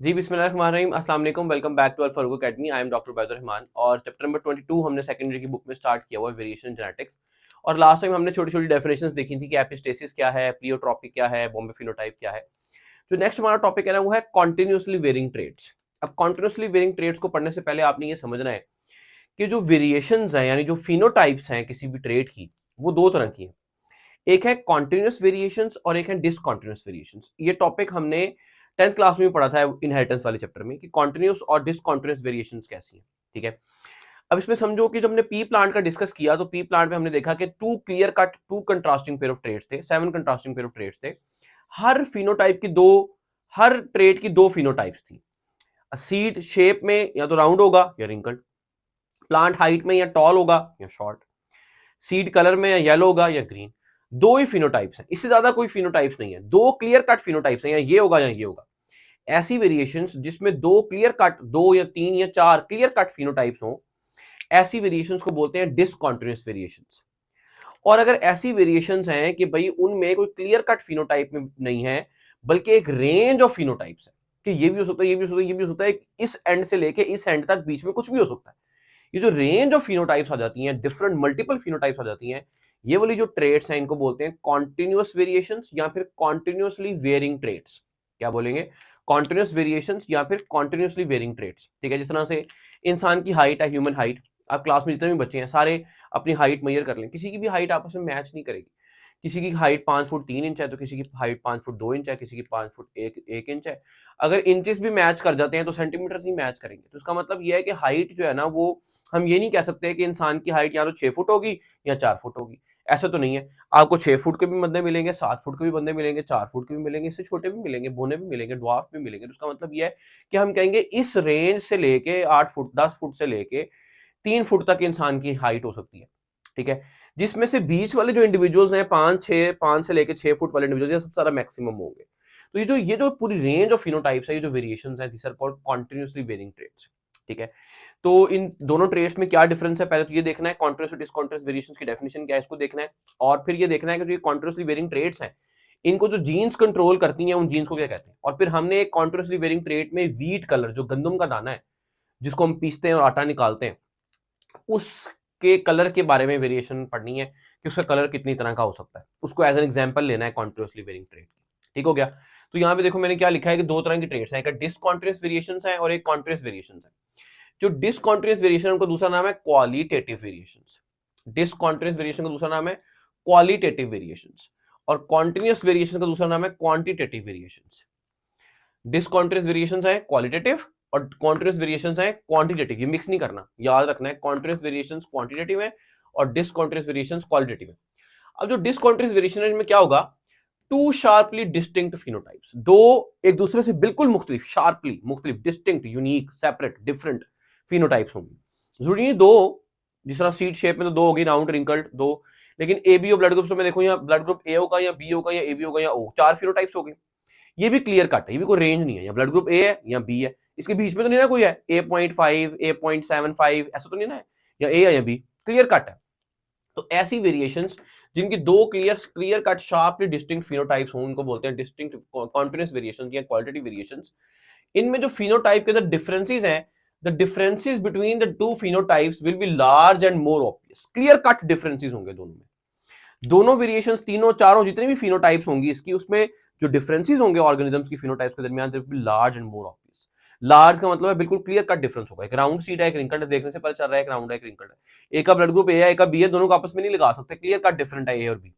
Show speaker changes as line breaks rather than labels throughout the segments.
जी बिस्मिल्लाहिर्रहमानिर्रहीम, अस्सलाम वालेकुम, welcome back to Al Farooq Academy. I am doctor Ubaidur Rahman और चैप्टर नंबर 22 हमने सेकेंड ईयर की बुक में स्टार्ट किया हुआ है, वेरिएशन जेनेटिक्स। और लास्ट टाइम हमने छोटी छोटी डेफिनेशंस देखी थी कि एपिस्टेसिस क्या है, प्लियोट्रॉपी क्या है, बॉम्बे फिनोटाइप क्या है। जो नेक्स्ट हमारा टॉपिक है ना वो है कॉन्टिन्यूसली वेरिंग ट्रेट्स। अब कॉन्टिन्यूसली वेरिंग ट्रेट्स को पढ़ने से पहले आपने ये समझना है कि जो वेरिएशंस हैं यानी जो फिनोटाइप्स हैं किसी भी ट्रेट की, वो दो तरह की हैं। एक है कॉन्टिन्यूस वेरिएशंस और एक है डिसकॉन्टिन्यूस वेरिएशंस। ये टॉपिक हमने 10th क्लास में भी पढ़ा था इनहेरिटेंस वाले चैप्टर में कि कॉन्टिन्यूस और डिसकॉन्टिन्यूस वेरिएशंस कैसी हैं। ठीक है, अब इसमें समझो कि जब हमने पी प्लांट का डिस्कस किया तो पी प्लांट में हमने देखा कि two clear cut two contrasting pair of traits थे, 7 कंट्रास्टिंग पेयर ऑफ ट्रेट्स थे। हर फिनोटाइप की दो, हर ट्रेट की दो फिनोटाइप्स थी। सीड शेप में या तो राउंड होगा या रिंकल्ड, प्लांट हाइट में या टॉल होगा या शॉर्ट, सीड कलर में या येलो होगा या ग्रीन। दो ही फिनोटाइप्स हैं, इससे ज्यादा कोई फिनोटाइप्स नहीं है। दो क्लियर कट फिनोटाइप्स हैं, या ये होगा या ये होगा। ऐसी वेरिएशंस जिसमें दो क्लियर कट, दो या तीन या चार क्लियर कट फिनोटाइप्स हो, ऐसी वेरिएशंस को बोलते हैं डिसकॉन्टिन्यूस वेरिएशंस। और अगर ऐसी वेरिएशंस हैं कि भाई उनमें कोई क्लियर कट फिनोटाइप में नहीं है, बल्कि एक रेंज ऑफ फिनोटाइप्स है कि ये भी हो सकता है, ये भी हो सकता है, ये भी हो सकता है, इस एंड से लेके इस एंड तक बीच में कुछ भी हो सकता है। ये जो रेंज ऑफ फिनोटाइप्स आ जाती हैं, डिफरेंट मल्टीपल फिनोटाइप्स आ जाती हैं, ये वाली जो ट्रेट्स हैं इनको बोलते हैं कॉन्टिन्यूअस वेरिएशंस या फिर कॉन्टिन्यूअसली वेरिंग ट्रेट्स। क्या बोलेंगे? कॉन्टिन्यूअस वेरिएशंस या फिर कॉन्टिन्यूअसली वेरिंग ट्रेट्स। ठीक है, जिस तरह से इंसान की हाइट है, ह्यूमन हाइट, आप क्लास में जितने भी बच्चे हैं सारे अपनी हाइट मेजर कर लें, किसी की भी हाइट आपस में मैच नहीं करेगी। किसी की हाइट 5 फुट 3 इंच है तो किसी की हाइट 5 फुट 2 इंच है, किसी की 5 फुट 1 इंच है। अगर इंचेस भी मैच कर जाते हैं तो सेंटीमीटर्स नहीं मैच करेंगे। तो इसका मतलब ये है कि हाइट जो है ना, वो हम ये नहीं कह सकते कि इंसान की हाइट या तो 6 फुट होगी या 4 फुट होगी। ऐसा तो नहीं है। आपको 6 फुट के भी बंदे मिलेंगे, 7 फुट के भी बंदे मिलेंगे, 4 फुट के भी मिलेंगे, इससे छोटे भी मिलेंगे, बोने भी मिलेंगे, ड्वार्फ भी मिलेंगे। तो इसका मतलब ये है कि हम कहेंगे इस रेंज से लेके 8 फुट 10 फुट से लेके 3 फुट तक इंसान की हाइट हो सकती है। ठीक है, जिसमें से बीच वाले जो इंडिविजुअल्स हैं 5 से लेके 6 फुट वाले इंडिविजुअल्स, ये सबसे ज्यादा मैक्सिमम होंगे। तो ये जो पूरी रेंज ऑफ फिनोटाइप्स है, ये जो वेरिएशंस हैं, this are called continuously varying traits. ठीक है, तो इन दोनों ट्रेट्स में क्या डिफरेंस है, पहले तो ये देखना है कॉन्टिन्यूअस और डिसकॉन्टिन्यूअस वेरिएशंस की डेफिनेशन क्या है, इसको देखना है। और फिर ये देखना है कि जो ये कॉन्टिन्यूअसली वेरिंग ट्रेट्स हैं, इनको जो जीन्स कंट्रोल करती हैं उन जीन्स को क्या कहते हैं। और फिर हमने एक कॉन्टिन्यूअसली वेरिंग ट्रेट में व्हीट कलर, जो गंदम का दाना है जिसको हम पीसते हैं और आटा निकालते हैं, उसके कलर के बारे में वेरिएशन पढ़नी है कि उसका कलर कितनी तरह का हो सकता है। उसको एज एन एग्जांपल लेना है कॉन्टिन्यूअसली वेरिंग ट्रेट। ठीक हो गया। तो यहाँ पे देखो मैंने क्या लिखा है कि दो तरह की ट्रेट्स हैं, एक डिसकॉन्टिन्यूअस वेरिएशंस है और एक कॉन्टिन्यूअस वेरिएशंस है। जो डिसकॉन्टिन्यूअस वेरिएशन उनका दूसरा नाम है क्वालिटेटिव वेरिएशंस। डिसकॉन्टिन्यूअस वेरिएशन का दूसरा नाम है क्वालिटेटिव वेरिएशंस और कॉन्टिन्यूअस वेरिएशन का दूसरा नाम है क्वांटिटेटिव वेरिएशंस। डिसकॉन्टिन्यूअस वेरिएशंस है क्वालिटेटिव और कॉन्टिन्यूअस वेरिएशंस है क्वांटिटेटिव। ये मिक्स नहीं करना, याद रखना है कॉन्टिन्यूअस वेरिएशंस क्वांटिटेटिव है और डिसकॉन्टिन्यूअस वेरिएशंस क्वालिटेटिव है। अब जो डिसकॉन्टिन्यूअस वेरिएशन है, इनमें क्या होगा? टू शार्पली डिस्टिंक्ट फिनोटाइप्स, दो एक दूसरे से बिल्कुल मुख्तलिफ, शार्पली मुख्तलिफ, distinct, unique, separate, different phenotypes होंगे। जरूरी नहीं दो, जिस तरह सीड शेप में तो दो होगी, राउंड रिंकल्ड दो, लेकिन A B O blood groups में देखो, या ब्लड ग्रुप ए होगा या बी होगा या ए बी होगा या ओ, चार फिनोटाइप्स हो गए। ये भी क्लियर कट है, ये भी कोई रेंज नहीं है, या ब्लड ग्रुप ए है या बी है, इसके बीच में तो नहीं ना कोई है A.5 A.75, ऐसा तो नहीं ना है, या ए है या बी, क्लियर कट है। तो ऐसी वेरिएशंस जिनकी दो clear cut sharply distinct phenotypes हों, उनको बोलते हैं डिस्टिंक्ट कॉन्टिन्यूअस वेरिएशंस या क्वालिटेटिव वेरिएशंस। इनमें जो फिनोटाइप के अंदर डिफरेंसेस हैं, the differences between the two phenotypes will be large and more obvious. Clear cut differences होंगे दोनों में। दोनों वेरिएशंस, तीनों चारों जितने भी फिनोटाइप्स होंगी इसकी, उसमें जो डिफरेंसेस होंगे ऑर्गेनिजम्स की फिनोटाइप्स के दरमियान, there will be large and more obvious. Large का मतलब है बिल्कुल क्लियर कट डिफरेंस होगा। एक राउंड सीड है, एक रिंकल्ड है, देखने से पता चल रहा है एक राउंड है, एक रिंकल्ड है। एक का ब्लड ग्रुप ए है, एक का बी है, दोनों को आपस में नहीं लगा सकते, क्लियर कट डिफरेंट है ए और बी।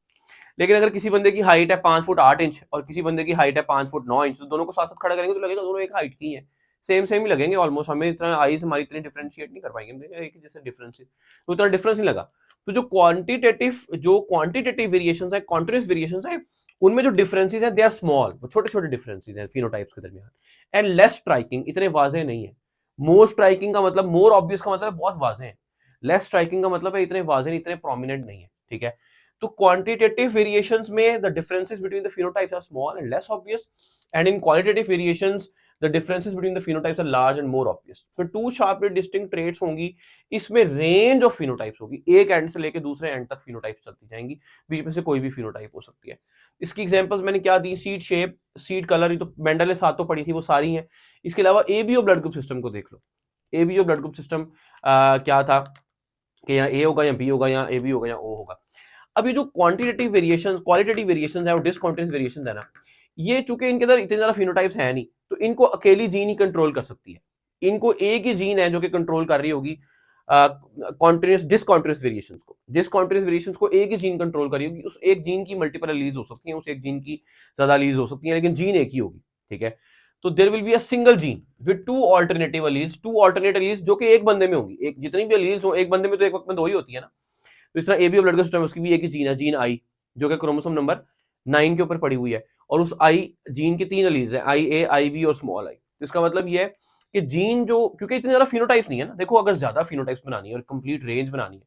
लेकिन अगर किसी बंदे की हाइट है 5 फुट 8 इंच और किसी बंदे की हाइट है 5 फुट 9 इंच, तो दोनों को साथ साथ खड़ा करेंगे तो लगेगा दोनों एक हाइट की है, सेम सेम ही लगेंगे ऑलमोस्ट। हमें इतना आईज हमारी इतनी डिफरेंशिएट नहीं कर पाएंगे, एक जैसे डिफरेंस, तो इतना डिफरेंस नहीं लगा। तो जो क्वांटिटेटिव वेरिएशंस है, कॉन्टिन्यूअस वेरिएशंस है, उनमें जो डिफरेंसेस हैं दे आर स्मॉल, छोटे छोटे डिफरेंसेस हैं फिनोटाइप्स के दरमियान, एंड लेस स्ट्राइकिंग, इतने वाजे नहीं है। मोर स्ट्राइकिंग का मतलब, मोर ऑब्वियस का मतलब बहुत वाजे हैं, लेस स्ट्राइकिंग का मतलब है इतने वाजे नहीं, इतने प्रोमिनेंट नहीं है। ठीक है, तो क्वांटिटेटिव वेरिएशंस में the differences between the phenotypes are small and less obvious, and in qualitative variations the differences between the phenotypes are large and more obvious. फिर टू शार्पली डिस्टिंक्ट ट्रेट्स होंगी, इसमें range of phenotypes होगी, एक and से लेकर दूसरे and तक phenotypes चलती जाएंगी, बीच में से कोई भी फिनोटाइप हो सकती है। इसकी एग्जांपल्स मैंने क्या दी, सीड शेप, सीड कलर, ये तो मेंडल ने 7 तो पढ़ी थी, वो सारी हैं। इसके अलावा एबीओ ब्लड ग्रुप सिस्टम को देख लो। एबीओ ब्लड ग्रुप सिस्टम क्या था कि यहाँ ए होगा या बी होगा या ए बी होगा या ओ होगा। अब ये जो क्वांटिटेटिव वेरिएशन, क्वालिटेटिव वेरिएशन है और डिसकॉन्टिन्यूस वेरिएशन है ना, ये चूंकि इनके अंदर इतने ज्यादा फिनोटाइप्स है नहीं, तो इनको अकेली जीन ही कंट्रोल कर सकती है। इनको एक ही जीन है जो कि कंट्रोल कर रही होगी कॉन्टिन्यूस डिसकॉन्टिन्यूस वेरिएशंस को। डिसकॉन्टिन्यूस वेरिएशंस को एक ही जीन कंट्रोल कर रही होगी। उस एक जीन की मल्टीपल एलील्स हो सकती हैं, उस एक जीन की ज्यादा एलील्स हो सकती हैं, लेकिन जीन एक ही होगी, ठीक है। तो there will be a single gene with two alternative alleles, two alternate alleles जो कि एक बंदे में होंगी। एक जितनी भी एलील्स हो एक बंदे में, तो एक वक्त में दो ही होती है ना। तो इस तरह एबीओ ब्लड का सिस्टम, उसकी भी एक ही जीन है, जीन आई, जो कि क्रोमोसोम नंबर 9 के ऊपर पड़ी हुई है। और उस आई जीन के 3 एलील्स है, आई ए, आई बी और स्मॉल आई। तो इसका मतलब ये है कि जीन जो, क्योंकि इतने ज्यादा फिनोटाइप्स नहीं है ना, देखो अगर ज्यादा फिनोटाइप्स बनानी है और कंप्लीट रेंज बनानी है,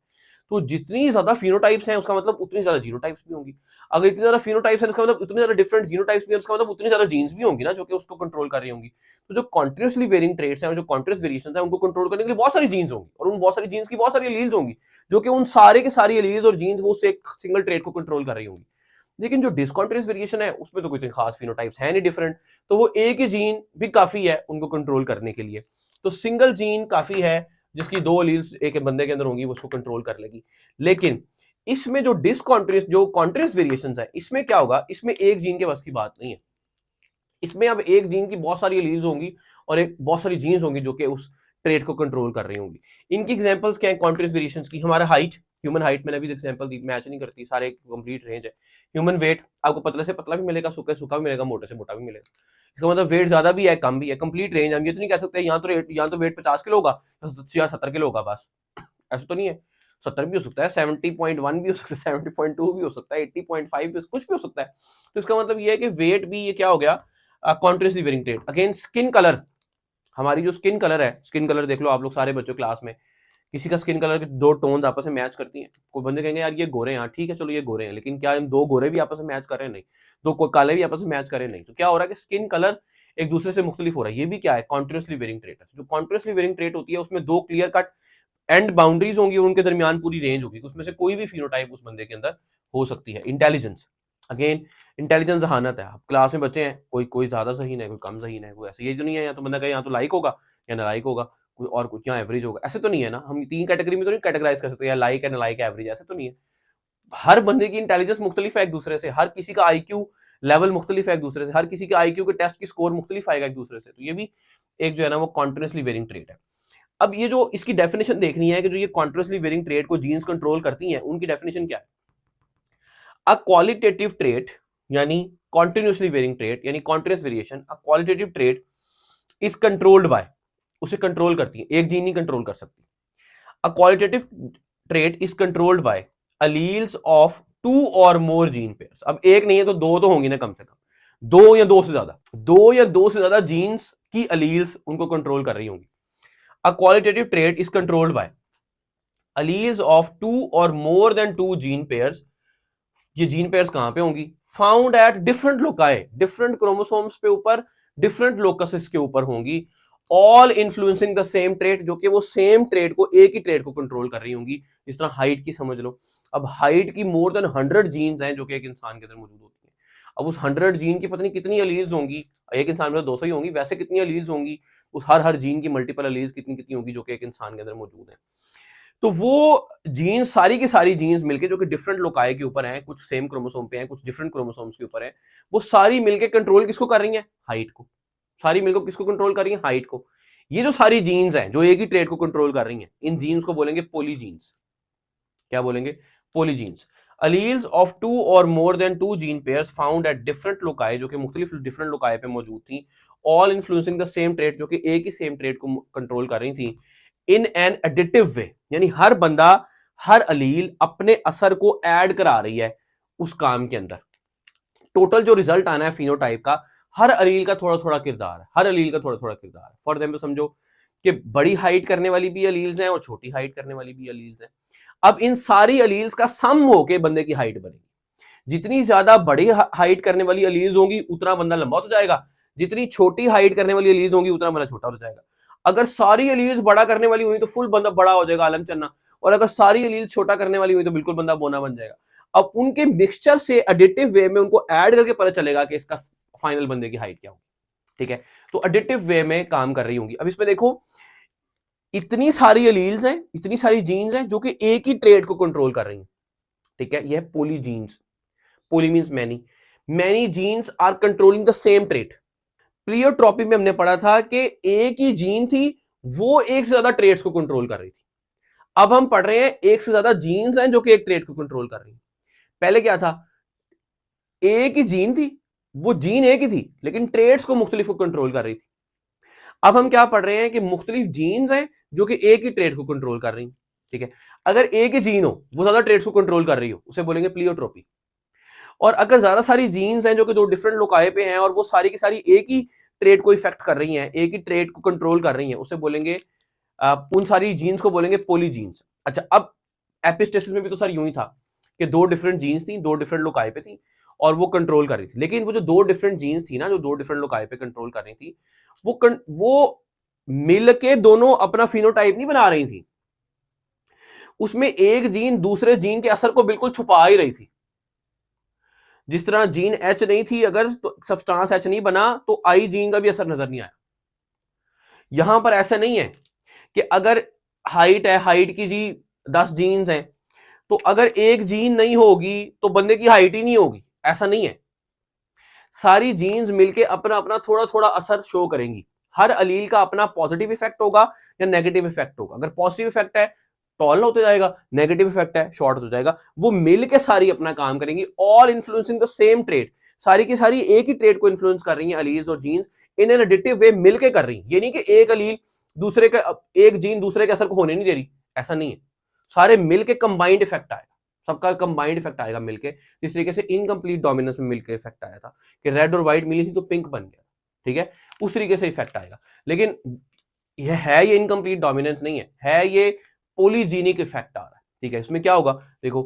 तो जितनी ज्यादा फिनोटाइप्स हैं उसका मतलब उतनी ज्यादा जीनोटाइप्स भी होंगी। अगर इतनी ज्यादा फिनोटाइप्स हैं उसका मतलब उतनी ज्यादा डिफरेंट जीनोटाइप्स भी हैं, उसका मतलब उतनी ज्यादा जीन्स भी होंगी ना जो कि उसको कंट्रोल कर रही होंगी। तो जो कॉन्टिन्यूसली वेरिंग ट्रेट्स हैं और जो कॉन्टिन्यूस वेरिएशंस हैं, उनको कंट्रोल करने के लिए बहुत सारी जीन्स होंगी, और उन बहुत सारी जीन्स की बहुत सारी एलील्स होंगी, जो कि उन सारे के सारी एलील्स और जीन्स वो उस एक सिंगल ट्रेट को कंट्रोल कर रही होंगी। लेकिन जो डिसकॉन्टिन्यूस वेरिएशन है उसमें तो कोई इतने खास फिनोटाइप्स है नहीं डिफरेंट, तो वो एक ही जीन भी काफी है उनको कंट्रोल करने के लिए। तो सिंगल जीन काफी है जिसकी 2 एलील्स एक बंदे के अंदर होंगी, वो उसको कंट्रोल कर लेगी। लेकिन इसमें जो डिसकॉन्टिन्यूस, जो कॉन्टिन्यूस वेरिएशंस है, इसमें क्या होगा, इसमें एक जीन के बस की बात नहीं है। इसमें अब एक जीन की बहुत सारी एलील्स होंगी और एक बहुत सारी जीन्स होंगी जो कि उस ट्रेट को कंट्रोल कर रही होंगी। इनकी एग्जांपल्स क्या है कॉन्टिन्यूस वेरिएशंस की? हमारा हाइट, ह्यूमन हाइट मैंने अभी एग्जांपल दी, मैच नहीं करती, सारे कंप्लीट रेंज है। ह्यूमन वेट, आपको पतले से पतला भी मिलेगा, सूखे से सूखा भी मिलेगा, मोटे से मोटा भी मिलेगा। इसका मतलब वेट ज्यादा भी है कम भी है, कंप्लीट रेंज। हम ये तो नहीं कह सकते यहाँ तो वेट 50 किलो होगा या 70 किलो होगा, बस ऐसा तो नहीं है। 70 भी हो सकता है, 70.1 भी हो सकता है, 70.2 भी हो सकता है, 80.5 भी, कुछ भी हो सकता है। तो इसका मतलब ये है कि वेट भी ये क्या हो गया, continuously varying trait. Again skin colour, हमारी जो स्किन कलर है, स्किन कलर देख लो आप लोग सारे बच्चों क्लास में, किसी का स्किन कलर के 2 टोन्स आपस में मैच करती हैं। कोई बंदे कहेंगे यार ये गोरे हैं, हाँ ठीक है चलो ये गोरे हैं, लेकिन क्या इन 2 गोरे भी आपस में मैच कर रहे हैं? नहीं। 2 काले भी आपस में मैच कर रहे हैं? नहीं। तो क्या हो रहा है कि स्किन कलर एक दूसरे से मुख्तलिफ हो रहा है। ये भी क्या है, कॉन्टिन्यूसली वेरिंग ट्रेट है। जो कॉन्टिन्यूसली वेरिंग ट्रेट होती है उसमें 2 क्लियर कट एंड बाउंड्रीज होंगी और उनके दरमियान पूरी रेंज होगी, उसमें से कोई भी फिनोटाइप उस बंदे के अंदर हो सकती है। इंटेलिजेंस, अगेन इंटेलिजेंस जहानत है। आप क्लास में बच्चे हैं, कोई ज्यादा सही है, कोई कम सही है, कोई ऐसे ये तो नहीं है या तो बंदा कहे यहाँ तो लाइक होगा या नालाइक होगा, कोई और कुछ यहाँ एवरेज होगा, ऐसे तो नहीं है ना। हम 3 कैटेगरी में तो नहीं कैटेगराइज कर सकते, या लाइक है, नालाइक है, एवरेज, ऐसे तो नहीं है। हर बंदे की इंटेलिजेंस मुख्तलिफ है एक दूसरे से, हर किसी का आईक्यू लेवल मुख्तलिफ है एक दूसरे से, हर किसी के आईक्यू के टेस्ट की स्कोर मुख्तलिफ आएगा एक दूसरे से। तो ये भी एक जो है ना वो कॉन्टिन्यूसली वेरिंग ट्रेट है। अब ये जो इसकी डेफिनेशन देखनी है कि जो ये कॉन्टिन्यूसली वेरिंग ट्रेट को जीन्स कंट्रोल करती हैं, उनकी डेफिनेशन क्या है? अ क्वालिटेटिव ट्रेट यानी कॉन्टिन्यूसली वेरिंग ट्रेट यानी continuous variation, a qualitative trait is controlled bye, उसे कंट्रोल करती है, एक जीन नहीं कंट्रोल कर सकती। अ qualitative trait is controlled bye alleles of 2 और मोर जीन पेयर्स। अब एक नहीं है तो 2 तो होंगी ना कम से कम, 2 या 2 से ज्यादा, 2 या 2 से ज्यादा जीन्स की अलील्स उनको कंट्रोल कर रही होंगी। A qualitative trait is controlled by alleles of 2 or more than 2 gene pairs। ये जीन पेयर्स कहां पे होंगी? Found at different loci, different chromosomes पे ऊपर, डिफरेंट लोकसेस के ऊपर होंगी। All influencing the same trait, जो कि वो सेम ट्रेट को, एक ही ट्रेट को कंट्रोल कर रही होंगी। जिस तरह हाइट की समझ लो, अब हाइट की मोर देन 100 जीन्स हैं जो कि एक इंसान के अंदर मौजूद होती है। अब उस 100 जीन की पता नहीं कितनी एलील्स होंगी, एक इंसान में तो 200 ही होंगी, वैसे कितनी एलील्स होंगी, उस हर जीन की मल्टीपल एलील्स कितनी कितनी होंगी जो कि एक इंसान के अंदर मौजूद है। तो वो जीन्स, सारी की सारी जीन्स मिलके जो कि डिफरेंट लोकाई के ऊपर हैं, कुछ सेम क्रोमोसोम पे हैं, कुछ डिफरेंट क्रोमोसोम्स के ऊपर हैं, वो सारी मिलके कंट्रोल किसको कर रही हैं? हाइट को। सारी मिलकर किसको कंट्रोल कर रही हैं? हाइट को। ये जो सारी जीन्स हैं जो एक ही ट्रेट को कंट्रोल कर रही हैं, इन जीन्स को बोलेंगे पॉलीजीन्स। क्या बोलेंगे? पॉलीजीन्स। अलील्स ऑफ 2 और more than 2 gene pairs found at different loci, जो कि मुख्तलिफ डिफरेंट लोकाई पे मौजूद थी। All influencing the same trait, जो कि एक ही सेम ट्रेट को कंट्रोल कर रही थी। इन एन एडिटिव वे, यानी हर बंदा, हर अलील अपने असर को ऐड करा रही है उस काम के अंदर। टोटल जो रिजल्ट आना है फिनोटाइप का, हर अलील का थोड़ा थोड़ा किरदार है, हर अलील का थोड़ा थोड़ा किरदार है। फॉर एग्जाम्पल समझो कि बड़ी हाइट करने वाली भी अलील्स हैं और छोटी हाइट करने वाली भी अलील्स हैं। अब इन सारी अलील्स का सम होके बंदे की हाइट बनेगी। जितनी ज्यादा बड़ी हाइट करने वाली अलील्स होंगी उतना बंदा लंबा होता जाएगा, जितनी छोटी हाइट करने वाली एलील्स होंगी उतना बंदा छोटा हो जाएगा। अगर सारी एलील्स बड़ा करने वाली हुई तो फुल बंदा बड़ा हो जाएगा, आलम चन्ना, और अगर सारी एलील्स छोटा करने वाली हुई तो बिल्कुल बंदा बोना बन जाएगा। अब उनके मिक्सचर से एडिटिव वे में उनको ऐड करके पता चलेगा कि इसका फाइनल बंदे की हाइट क्या होगी, ठीक है। तो एडिटिव वे में काम कर रही होंगी। अब इसमें देखो इतनी सारी एलील्स हैं, इतनी सारी जीन्स हैं जो कि एक ही ट्रेट को कंट्रोल कर रही हैं, ठीक है। यह poly genes, poly means many, many genes are controlling the same trait. Pleiotropy में हमने पढ़ा था कि एक ही जीन थी, वो एक से ज्यादा ट्रेट्स को कंट्रोल कर रही थी। अब हम पढ़ रहे हैं एक से ज्यादा जीन्स हैं जो कि एक ट्रेट को कंट्रोल कर रही हैं। पहले क्या था, एक ही जीन थी, वो जीन एक ही थी लेकिन ट्रेट्स को मुख्तलिफ कंट्रोल कर रही थी। अब हम क्या पढ़ रहे हैं कि मुख्तलिफ जीन्स हैं जो कि एक ही ट्रेट को कंट्रोल कर रही हैं, ठीक है। अगर एक ही जीन हो वो ज्यादा ट्रेट्स को कंट्रोल कर रही हो उसे बोलेंगे प्लियोट्रोपी। और अगर ज्यादा सारी जीन्स हैं जो कि दो डिफरेंट लोकाए पे हैं और वो सारी की सारी एक ही ट्रेट को इफेक्ट कर रही हैं, एक ही ट्रेट को कंट्रोल कर रही हैं, उसे बोलेंगे उन सारी जीन्स को बोलेंगे पोली जीन्स। अच्छा, अब एपिस्टेसिस में भी तो सर यूं ही था कि दो डिफरेंट जीन्स थी, दो डिफरेंट लोकाए पे थी और वो कंट्रोल कर रही थी। लेकिन वो जो दो डिफरेंट जीन्स थी ना, जो दो डिफरेंट लोकाए पे कंट्रोल कर रही थी, वो मिल के दोनों अपना फिनोटाइप नहीं बना रही थी। उसमें एक जीन दूसरे जीन के असर को बिल्कुल छुपा ही रही थी। जिस तरह जीन एच नहीं थी, अगर तो सब्सटेंस एच नहीं बना तो आई जीन का भी असर नजर नहीं आया। यहां पर ऐसा नहीं है कि अगर हाइट है, हाइट की जी 10 जीन्स हैं, तो अगर एक जीन नहीं होगी तो बंदे की हाइट ही नहीं होगी, ऐसा नहीं है। सारी जीन्स मिलके अपना अपना थोड़ा थोड़ा असर शो करेंगी। हर अलील का अपना पॉजिटिव इफेक्ट होगा या नेगेटिव इफेक्ट होगा। अगर पॉजिटिव इफेक्ट है टॉल होते जाएगा, नेगेटिव इफेक्ट है शॉर्ट हो जाएगा। वो मिलके सारी अपना काम करेंगी, all influencing the same trait. सारी की सारी एक ही ट्रेट को इन्फ्लुएंस कर रही हैं, अलील्स और जीन्स इन एन एडिटिव वे मिलके कर रही हैं। ये नहीं कि एक अलील दूसरे का, एक जीन दूसरे के असर को होने नहीं दे रही, ऐसा नहीं है। सारे मिलके कंबाइंड इफेक्ट आएगा, सबका कंबाइंड इफेक्ट आएगा मिलके। इस तरीके से इनकम्प्लीट डोमिनेंस में मिलकर इफेक्ट आया था कि रेड और व्हाइट मिली थी तो पिंक बन गया, ठीक है। उस तरीके से इफेक्ट आएगा। लेकिन ये इनकम्प्लीट डोमिनेंस नहीं है ये पॉलीजीनिक इफेक्ट आ रहा है, ठीक है। इसमें क्या होगा, देखो,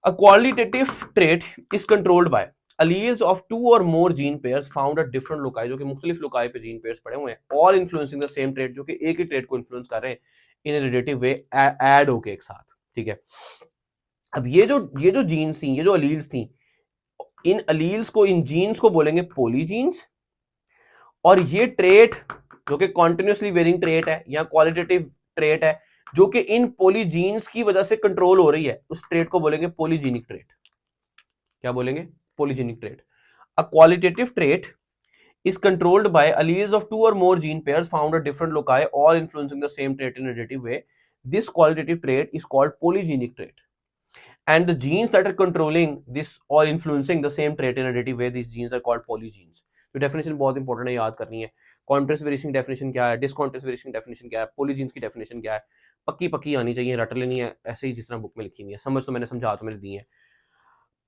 अ qualitative trait is controlled bye alleles of two or more gene pairs found at different loci, जो कि मुख्तलिफ लोकाई पे जीन पेयर्स पड़े हुए हैं, all influencing the same trait, जो कि एक ही ट्रेट को इन्फ्लुएंस कर रहे हैं इन ए रिलेटिव वे, ऐड होके एक साथ, ठीक है। अब ये जो जीन्स थी, ये जो अलील्स थी, इन अलील्स को, इन जीन्स को बोलेंगे पोलीजीन्स। और ये ट्रेट जो कि कॉन्टिन्यूसली वेरिंग ट्रेट है या क्वालिटेटिव ट्रेट है, जो कि इन पोलीजीन्स की वजह से कंट्रोल हो रही है, उस ट्रेट को बोलेंगे पोलीजीनिक ट्रेट। क्या बोलेंगे, polygenic trait. A qualitative trait is controlled by alleles of two or more gene pairs found at different loci, all influencing the same trait in a additive way. This qualitative trait is called polygenic trait. And the genes that are controlling this or influencing the same trait in a additive way, these genes are called polygenes. तो definition बहुत important है, याद करनी है। Contrast variation definition क्या है, डिसकॉन्ट्रास्ट variation definition क्या है, पॉलीजीन्स की डेफिनेशन क्या है, पक्की पक्की आनी चाहिए, रट लेनी है ऐसे ही जिस तरह बुक में लिखी हुई है। समझ तो मैंने समझा तो मैंने दी है।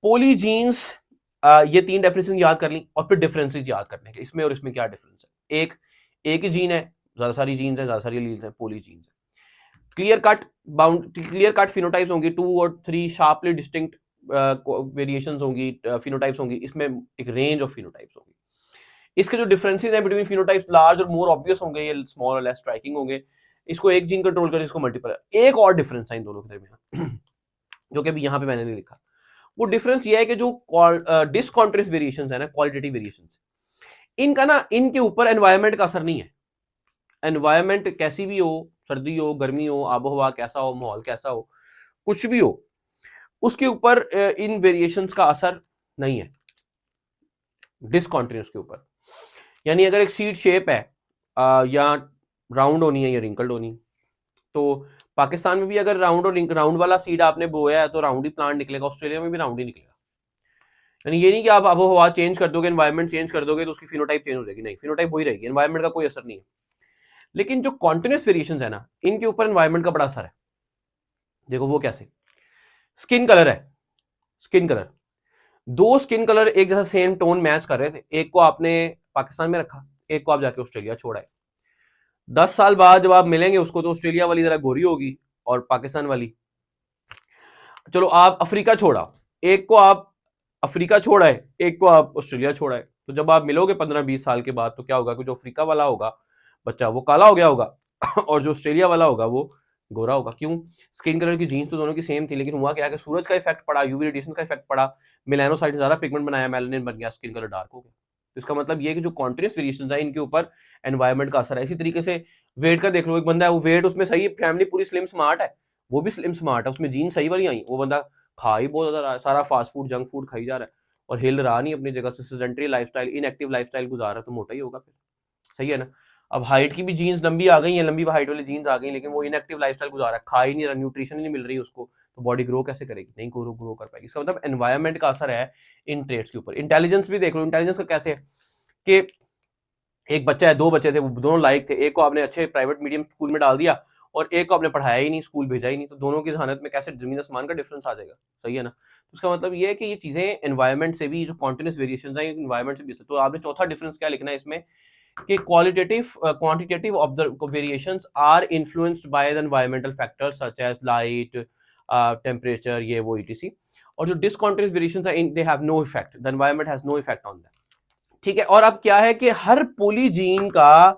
पॉलीजीन्स, ये तीन डेफिनेशन याद कर ली और फिर डिफरेंसेस याद करने के, इसमें और इसमें क्या डिफरेंस है। एक ही जीन है, ज्यादा सारी जीन्स है, ज्यादा सारी एलील्स हैं, पॉलीजीन्स है। क्लियर कट फिनोटाइप्स होंगी, 2 और 3 शार्पली डिस्टिंक्ट वेरिएशंस होंगी, फिनोटाइप्स होंगी। इसमें एक रेंज ऑफ फिनोटाइप्स होंगी। इसके जो डिफरेंसेस हैं बिटवीन फिनोटाइप्स, लार्ज और मोर ऑब्वियस होंगे, ये स्मॉल और लेस स्ट्राइकिंग होंगे। इसको एक जीन कंट्रोल करे, इसको मल्टीपल। एक और डिफरेंस है इन दोनों के दरमियान जो कि अभी यहाँ पे मैंने नहीं लिखा। वो डिफरेंस ये है कि जो डिसकॉन्ट्रेस्ट वेरिएशंस है ना, क्वालिटेटिव वेरिएशंस, इनका ना, इनके ऊपर एनवायरनमेंट का असर नहीं है। एनवायरनमेंट कैसी भी हो, सर्दी हो, गर्मी हो, आबो हवा कैसा हो, माहौल कैसा हो, कुछ भी हो, उसके ऊपर इन वेरिएशंस का असर नहीं है डिसकॉन्टिन्यूस के ऊपर। यानी अगर एक सीड शेप है या राउंड होनी है या रिंकल्ड होनी, तो पाकिस्तान में भी अगर राउंड वाला सीड आपने बोया है तो राउंड ही प्लांट निकलेगा, ऑस्ट्रेलिया में भी राउंड ही निकलेगा। यानी ये नहीं कि आप आबो हवा चेंज कर दोगे, एनवायरनमेंट चेंज कर दोगे तो उसकी फिनोटाइप चेंज हो जाएगी, नहीं, फिनोटाइप वही रहेगी, एनवायरनमेंट का कोई असर नहीं है। लेकिन जो कॉन्टिन्यूस वेरिएशंस है ना, इनके ऊपर एनवायरनमेंट का बड़ा असर है। देखो वो कैसे, स्किन कलर है, स्किन कलर, दो स्किन कलर एक जैसा सेम टोन मैच कर रहे थे, एक को आपने पाकिस्तान में रखा, एक को आप जाके ऑस्ट्रेलिया छोड़ा। 10 साल बाद जब आप मिलेंगे उसको तो ऑस्ट्रेलिया वाली जरा गोरी होगी और पाकिस्तान वाली, चलो आप अफ्रीका छोड़ा, एक को आप अफ्रीका छोड़ा है, एक को आप ऑस्ट्रेलिया छोड़ा है, तो जब आप मिलोगे 15-20 साल के बाद तो क्या होगा कि जो अफ्रीका वाला होगा बच्चा वो काला हो गया होगा और जो ऑस्ट्रेलिया वाला होगा वो गोरा होगा। क्यों? स्किन कलर की जीन्स तो दोनों की सेम थी, लेकिन हुआ क्या कि सूरज का इफेक्ट पड़ा, यूवी रेडिएशन का इफेक्ट पड़ा, मेलानोसाइट ज्यादा पिगमेंट बनाया, मेलानिन बन गया, स्किन कलर डार्क हो गया। तो इसका मतलब ये है कि जो कॉन्टिन्यूस वेरिएशंस है इनके ऊपर एनवायरनमेंट का असर है। इसी तरीके से वेट का देख लो, एक बंदा है वो वेट उसमें सही, फैमिली पूरी स्लिम स्मार्ट है, वो भी स्लिम स्मार्ट है, उसमें जीन सही वाली आई, वो बंदा खा ही बहुत ज्यादा रहा है, सारा फास्ट फूड जंक फूड खाई जा रहा है और हिल रहा नहीं अपनी जगह से, सेडेंटरी लाइफस्टाइल, इनएक्टिव लाइफस्टाइल गुजार रहा है, तो मोटा ही होगा फिर। सही है ना? अब हाइट की भी जीन्स लंबी आ गई है, लंबी हाइट वाली जीन्स आ गई, लेकिन वो इनएक्टिव लाइफस्टाइल गुजार रहा है, खा ही नहीं रहा, न्यूट्रिशन ही नहीं मिल रही उसको, तो बॉडी ग्रो कैसे करेगी? नहीं ग्रो कर पाएगी। इसका मतलब एनवायरनमेंट का असर है इन ट्रेड्स के ऊपर। इंटेलिजेंस भी देख लो, इंटेलिजेंस का कैसे है कि एक बच्चा है, दो बच्चे थे, वो दोनों लायक थे, एक को आपने अच्छे प्राइवेट मीडियम स्कूल में डाल दिया और एक को आपने पढ़ाया ही नहीं, स्कूल भेजा ही नहीं, तो दोनों की जहानत में कैसे जमीन आसमान का डिफरेंस आ जाएगा। सही है ना? तो उसका मतलब ये है कि ये चीजें एनवायरनमेंट से भी, जो कॉन्टिन्यूस वेरिएशंस हैं एनवायरनमेंट से भी। तो आपने चौथा डिफरेंस क्या लिखना है इसमें कि qualitative quantitative of the variations are influenced by the environmental factors such as light, temperature, ये वो ईटीसी, और जो डिसकॉन्टिन्यूस वेरिएशंस हैं they have no effect, the environment has no effect on that. ठीक है? और अब क्या है कि हर पोलीजीन का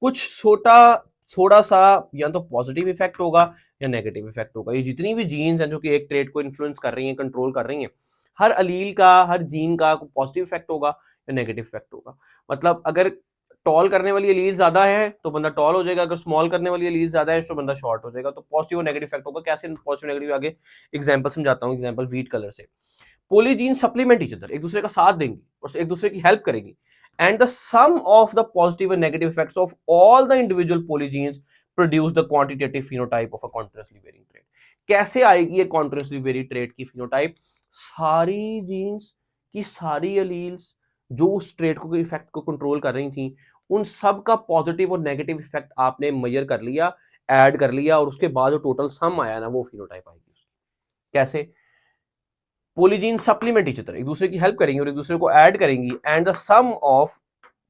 कुछ छोटा थोड़ा सा या तो पॉजिटिव इफेक्ट होगा या नेगेटिव इफेक्ट होगा। ये जितनी भी जीन्स हैं जो कि एक ट्रेट को इन्फ्लुएंस कर रही हैं, कंट्रोल कर रही हैं, हर अलील का, हर जीन का पॉजिटिव इफेक्ट होगा या नेगेटिव इफेक्ट होगा। मतलब अगर टॉल करने वाली एलील ज्यादा है तो बंदा टॉल हो जाएगा, अगर स्मॉल करने वाली एलील ज्यादा है तो बंदा शॉर्ट हो जाएगा। तो पॉजिटिव और नेगेटिव इफेक्ट होगा। कैसे पॉजिटिव नेगेटिव? आगे एग्जांपल समझाता हूं। एग्जांपल व्हीट कलर से। पोलीजीन सप्लीमेंट ईच अदर, एक दूसरे का साथ देंगी और एक दूसरे की हेल्प करेंगी, and the sum of the positive and negative effects of all the individual polygenes produce the quantitative phenotype of a continuously varying trait। कैसे आएगी ये continuously varying trait की phenotype? सारी जीन्स की सारी एलील्स जो उस ट्रेट को इफेक्ट को कंट्रोल कर रही थी, उन सब का पॉजिटिव और नेगेटिव इफेक्ट आपने मेजर कर लिया, ऐड कर लिया, और उसके बाद जो टोटल सम आया ना वो फिनोटाइप आएगी। कैसे? पोलीजीन सप्लीमेंट ईच अदर, एक दूसरे की हेल्प करेंगी और एक दूसरे को ऐड करेंगी, and the sum of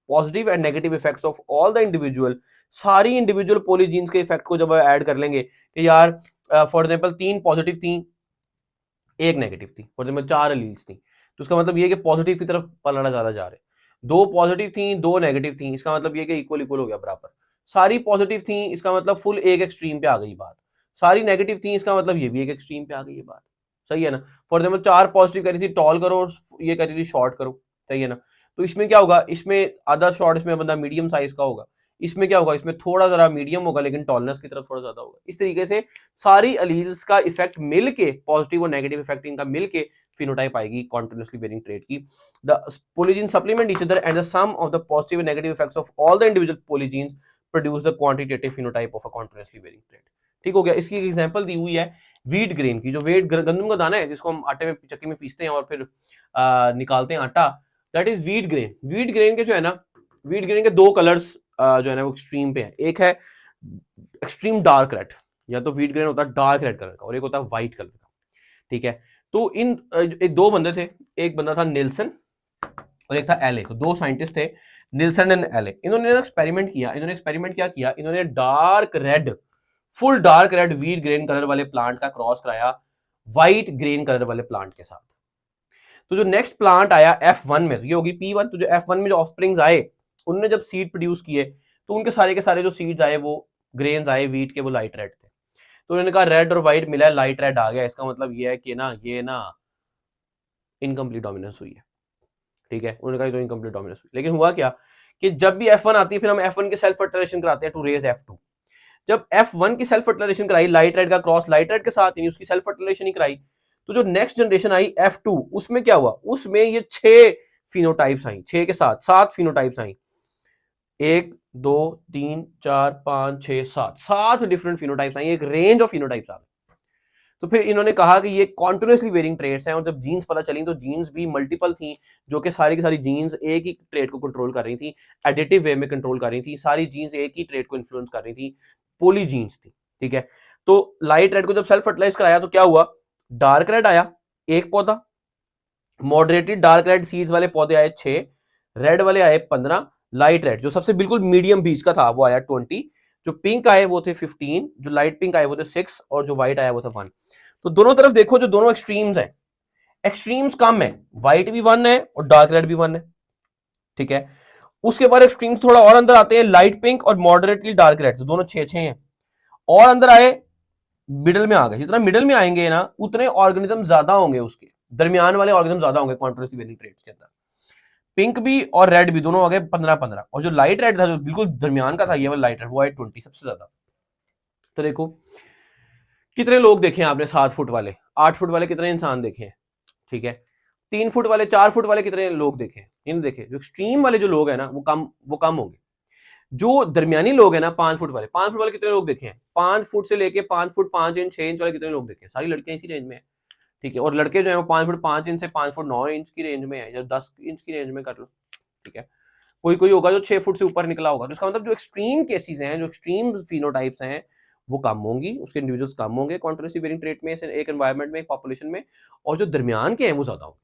positive and negative effects of all the individual, सारी इंडिविजुअल पोलीजीन्स के इफेक्ट को जब ऐड कर लेंगे कि यार फॉर एग्जांपल 3 पॉजिटिव थी, 1 नेगेटिव थी, फॉर एग्जांपल 4 एलील्स थी, तो इसका मतलब ये कि पॉजिटिव की तरफ पलड़ा ज्यादा जा रहे। 2 पॉजिटिव थी, 2 नेगेटिव थी, इसका मतलब ये कि इक्वल इक्वल हो गया, बराबर। सारी पॉजिटिव थी, इसका मतलब फुल एक एक्सट्रीम पे आ गई बात। सारी नेगेटिव थी, इसका मतलब ये भी एक एक्सट्रीम पे आ गई ये बात। सही है ना? फॉर एग्जाम्पल 4 पॉजिटिव कह रही थी टॉल करो और ये कह रही थी शॉर्ट करो। सही है ना? तो इसमें क्या होगा? इसमें आधा शॉर्ट, इसमें बंदा मीडियम साइज का होगा, इसमें क्या होगा? इसमें थोड़ा जरा मीडियम होगा लेकिन टॉलनेस की तरफ थोड़ा ज्यादा होगा। इस तरीके से सारी एलील्स का इफेक्ट मिलके, पॉजिटिव और नेगेटिव इफेक्ट इनका मिलके फिनोटाइप आएगी कॉन्टिन्यूअसली वेरिंग ट्रेट की। The polygene supplement each other and the sum of the positive and negative effects of all the individual polygenes produce the quantitative phenotype of a continuously varying trait. ठीक हो गया? इसकी एक example दी हुई है wheat grain की, जो wheat गंदम का दाना है जिसको हम आटे में चक्की में पीसते हैं और फिर निकालते हैं आटा, that is wheat grain. Wheat grain के जो है ना, व्हीट ग्रेन के 2 कलर्स जो है ना वो एक्सट्रीम पे है। एक है एक्सट्रीम डार्क रेड, या तो व्हीट ग्रेन होता है डार्क रेड कलर का, और एक होता है व्हाइट कलर का। ठीक है? तो इन 2 बंदे थे, एक बंदा था निल्सन और एक था एले। तो 2 साइंटिस्ट थे, निल्सन एंड एले। इन्होंने एक्सपेरिमेंट किया। क्या किया? इन्होंने dark red, full dark red wheat green colour वाले प्लांट का क्रॉस कराया व्हाइट ग्रेन कलर वाले प्लांट के साथ। तो जो नेक्स्ट प्लांट आया F1 में, ये होगी P1, तो जो F1 में जो ऑफस्प्रिंग्स आए, उन्होंने जब सीड प्रोड्यूस किए तो उनके सारे के सारे जो सीड्स आए, वो ग्रेन्स आए व्हीट के, वो लाइट रेड थे। तो उन्होंने कहा रेड और व्हाइट मिला है, लाइट रेड आ गया, इसका मतलब ये है कि ना ये ना इनकम्प्लीट डोमिनेंस हुई है। ठीक है? उन्होंने कहा तो इनकम्प्लीट डोमिनेंस हुई। लेकिन हुआ क्या कि जब भी F1 आती है फिर हम F1 के सेल्फ फर्टिलाइजेशन कराते हैं टू रेज F2। जब F1 की सेल्फ फर्टिलाइजेशन कराई, लाइट रेड का क्रॉस लाइट रेड के साथ, यानी उसकी सेल्फ फर्टिलाइजेशन ही कराई, तो जो नेक्स्ट जनरेशन आई F2, उसमें क्या हुआ? उसमें ये 6 फिनोटाइप्स आई, 6 के साथ 7 फिनोटाइप्स आई। 1 2 3 4 5 6 7 डिफरेंट फिनोटाइप्स आई, एक रेंज ऑफ फिनोटाइप्स आ गए। तो फिर इन्होंने कहा कि ये कॉन्टिन्यूसली वेरिंग ट्रेट्स हैं, और जब जीन्स पता चली तो जीन्स भी मल्टीपल थी, जो कि सारी की सारी जीन्स एक ही ट्रेट को कंट्रोल कर रही थी, एडिटिव वे में कंट्रोल कर रही थी, सारी जीन्स एक ही ट्रेट को इन्फ्लुएंस कर रही थी, पोलीजीन्स थी। ठीक है? तो लाइट रेड को जब सेल्फ फर्टिलाइज कराया तो क्या हुआ? डार्क रेड आया एक पौधा, मॉडरेटेड डार्क रेड सीड्स वाले पौधे आए 6, रेड वाले आए 15, लाइट रेड जो सबसे बिल्कुल मीडियम बीच का था वो आया 20, जो पिंक आए वो थे 15, जो लाइट पिंक आए वो थे 6, और जो व्हाइट आया वो था 1। तो दोनों तरफ देखो, जो दोनों एक्सट्रीम्स हैं, एक्सट्रीम्स कम है, व्हाइट भी 1 है और डार्क रेड भी 1 है। ठीक है। उसके बाद एक्सट्रीम थोड़ा और अंदर आते हैं, लाइट पिंक और मॉडरेटली डार्क रेड, तो दोनों 6-6 हैं। और अंदर आए, मिडल में आ गए, जितना मिडल में आएंगे ना उतने ऑर्गेनिज्म ज्यादा होंगे, उसके दरमियान वाले ऑर्गेनिज्म ज्यादा होंगे कॉन्ट्रोवर्सी वेरिएंट ट्रेट्स के अंदर। पिंक भी और रेड भी दोनों आ गए 15-15, और जो लाइट रेड था जो बिल्कुल दरमियान का था ये वाला लाइट रेड, वो है 20 सबसे ज्यादा। तो देखो कितने लोग देखे आपने 7 फुट वाले, 8 फुट वाले कितने इंसान देखे हैं, ठीक है। 3 फुट वाले, 4 फुट वाले कितने लोग देखे, इन देखे। जो एक्सट्रीम वाले जो लोग हैं ना वो कम होंगे। जो दरमियानी लोग हैं ना 5 फुट वाले, 5 फुट वाले कितने लोग देखे हैं, 5 फुट से लेके 5 फुट 5 इंच 6 इंच वाले कितने लोग देखे हैं, सारी लड़कियां इसी रेंज में है, ठीक है। और लड़के जो है वो 5 फुट 5 इंच से 5 फुट 9 इंच की रेंज में है, या 10 इंच की रेंज में कर लो, ठीक है। कोई कोई होगा जो 6 फुट से ऊपर निकला होगा। तो इसका मतलब जो एक्सट्रीम केसेस हैं, जो एक्सट्रीम फिनोटाइप्स हैं, वो कम होंगी, उसके इंडिविजुअल्स कम होंगे कॉन्ट्रोवर्सी वेरिएंट ट्रेट में, एक एनवायरनमेंट में, एक पॉपुलेशन में। और जो दरमियान के हैं वो ज्यादा होंगे,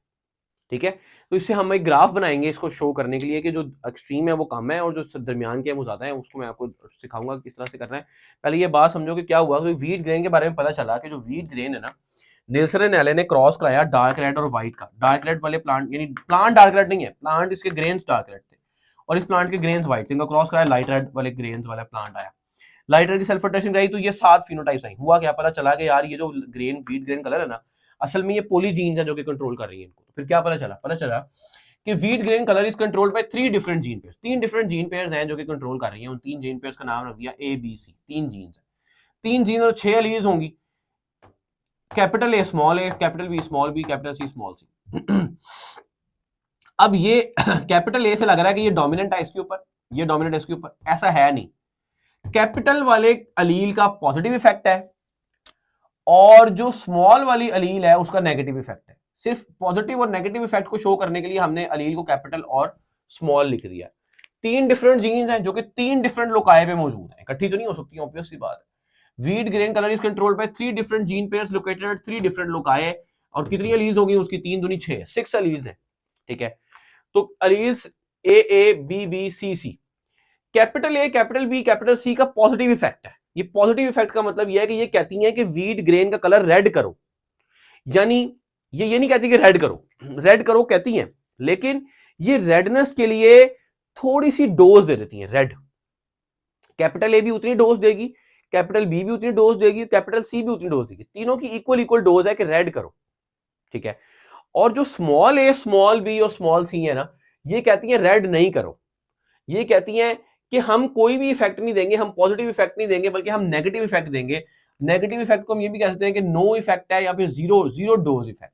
ठीक है। तो इससे हम एक ग्राफ बनाएंगे इसको शो करने के लिए कि जो एक्सट्रीम है वो कम है और जो दरमियान के हैं वो ज्यादा है। उसको मैं आपको सिखाऊंगा किस तरह से करना है। पहले ये बात समझो कि क्या हुआ। तो वीट ग्रेन के बारे में पता चला कि जो वीट ग्रेन है ना, नेल्सन एंड एलन ने क्रॉस कराया डार्क रेड और व्हाइट का। डार्क रेड वाले प्लांट, यानी प्लांट डार्क रेड नहीं है, प्लांट इसके ग्रेन्स डार्क रेड थे और इस प्लांट के ग्रेन्स व्हाइट थे। इनका क्रॉस कराया, लाइट रेड वाले ग्रेन्स वाला प्लांट आया। लाइट रेड की सेल्फ अटेंशन रही तो ये 7 फिनोटाइप्स आई। हुआ क्या, पता चला कि यार ये जो ग्रेन वीट ग्रेन कलर है ना, असल में ये पोलीजीन्स है जो कि कंट्रोल कर रही है इनको। तो फिर क्या पता चला, पता चला कि wheat grain colour is controlled by 3 different gene pairs. 3 different gene pairs हैं जो कि कंट्रोल कर रही हैं। उन 3 जीन पेयर्स का नाम रख दिया ABC। 3 जीन्स हैं, 3 जीन और 6 एलील्स होंगी। Capital A small a, capital B small b, capital C small c. अब ये कैपिटल ए से लग रहा है कि ये डोमिनेंट है इसके ऊपर, ये डोमिनेंट है इसके ऊपर, ऐसा है नहीं। कैपिटल वाले अलील का पॉजिटिव इफेक्ट है और जो स्मॉल वाली अलील है उसका नेगेटिव इफेक्ट है। सिर्फ पॉजिटिव और नेगेटिव इफेक्ट को शो करने के लिए हमने अलील को कैपिटल और स्मॉल लिख दिया। 3 डिफरेंट जीन्स हैं जो कि 3 डिफरेंट लोकाए पे मौजूद हैं, इकट्ठी तो नहीं हो सकती, ऑब्वियस सी बात है। Wheat grain colour is controlled by 3 different gene pairs located at 3 different loci. और कितनी अलील्स होगी उसकी, 3 दूनी 6, 6 अलील्स हैं, ठीक है। तो alleles A B B C C, capital A capital B capital C का पॉजिटिव इफेक्ट है। ये पॉजिटिव इफेक्ट का मतलब ये है कि ये कहती हैं कि वीट ग्रेन का कलर रेड करो, यानी ये नहीं कहती कि रेड करो, रेड करो कहती हैं, लेकिन ये रेडनेस के लिए थोड़ी सी डोज दे देती हैं। रेड कैपिटल ए भी उतनी डोज देगी, कैपिटल बी भी उतनी डोज देगी, कैपिटल सी भी उतनी डोज देगी, तीनों की इक्वल डोज है कि रेड करो, ठीक है। और जो स्मॉल ए स्मॉल बी और स्मॉल सी है ना, ये कहती है रेड नहीं करो। ये कहती हैं कि हम कोई भी इफेक्ट नहीं देंगे, हम पॉजिटिव इफेक्ट नहीं देंगे, बल्कि हम नेगेटिव इफेक्ट देंगे। नेगेटिव इफेक्ट को हम ये भी कह सकते हैं कि नो इफेक्ट है या फिर जीरो डोज इफेक्ट है।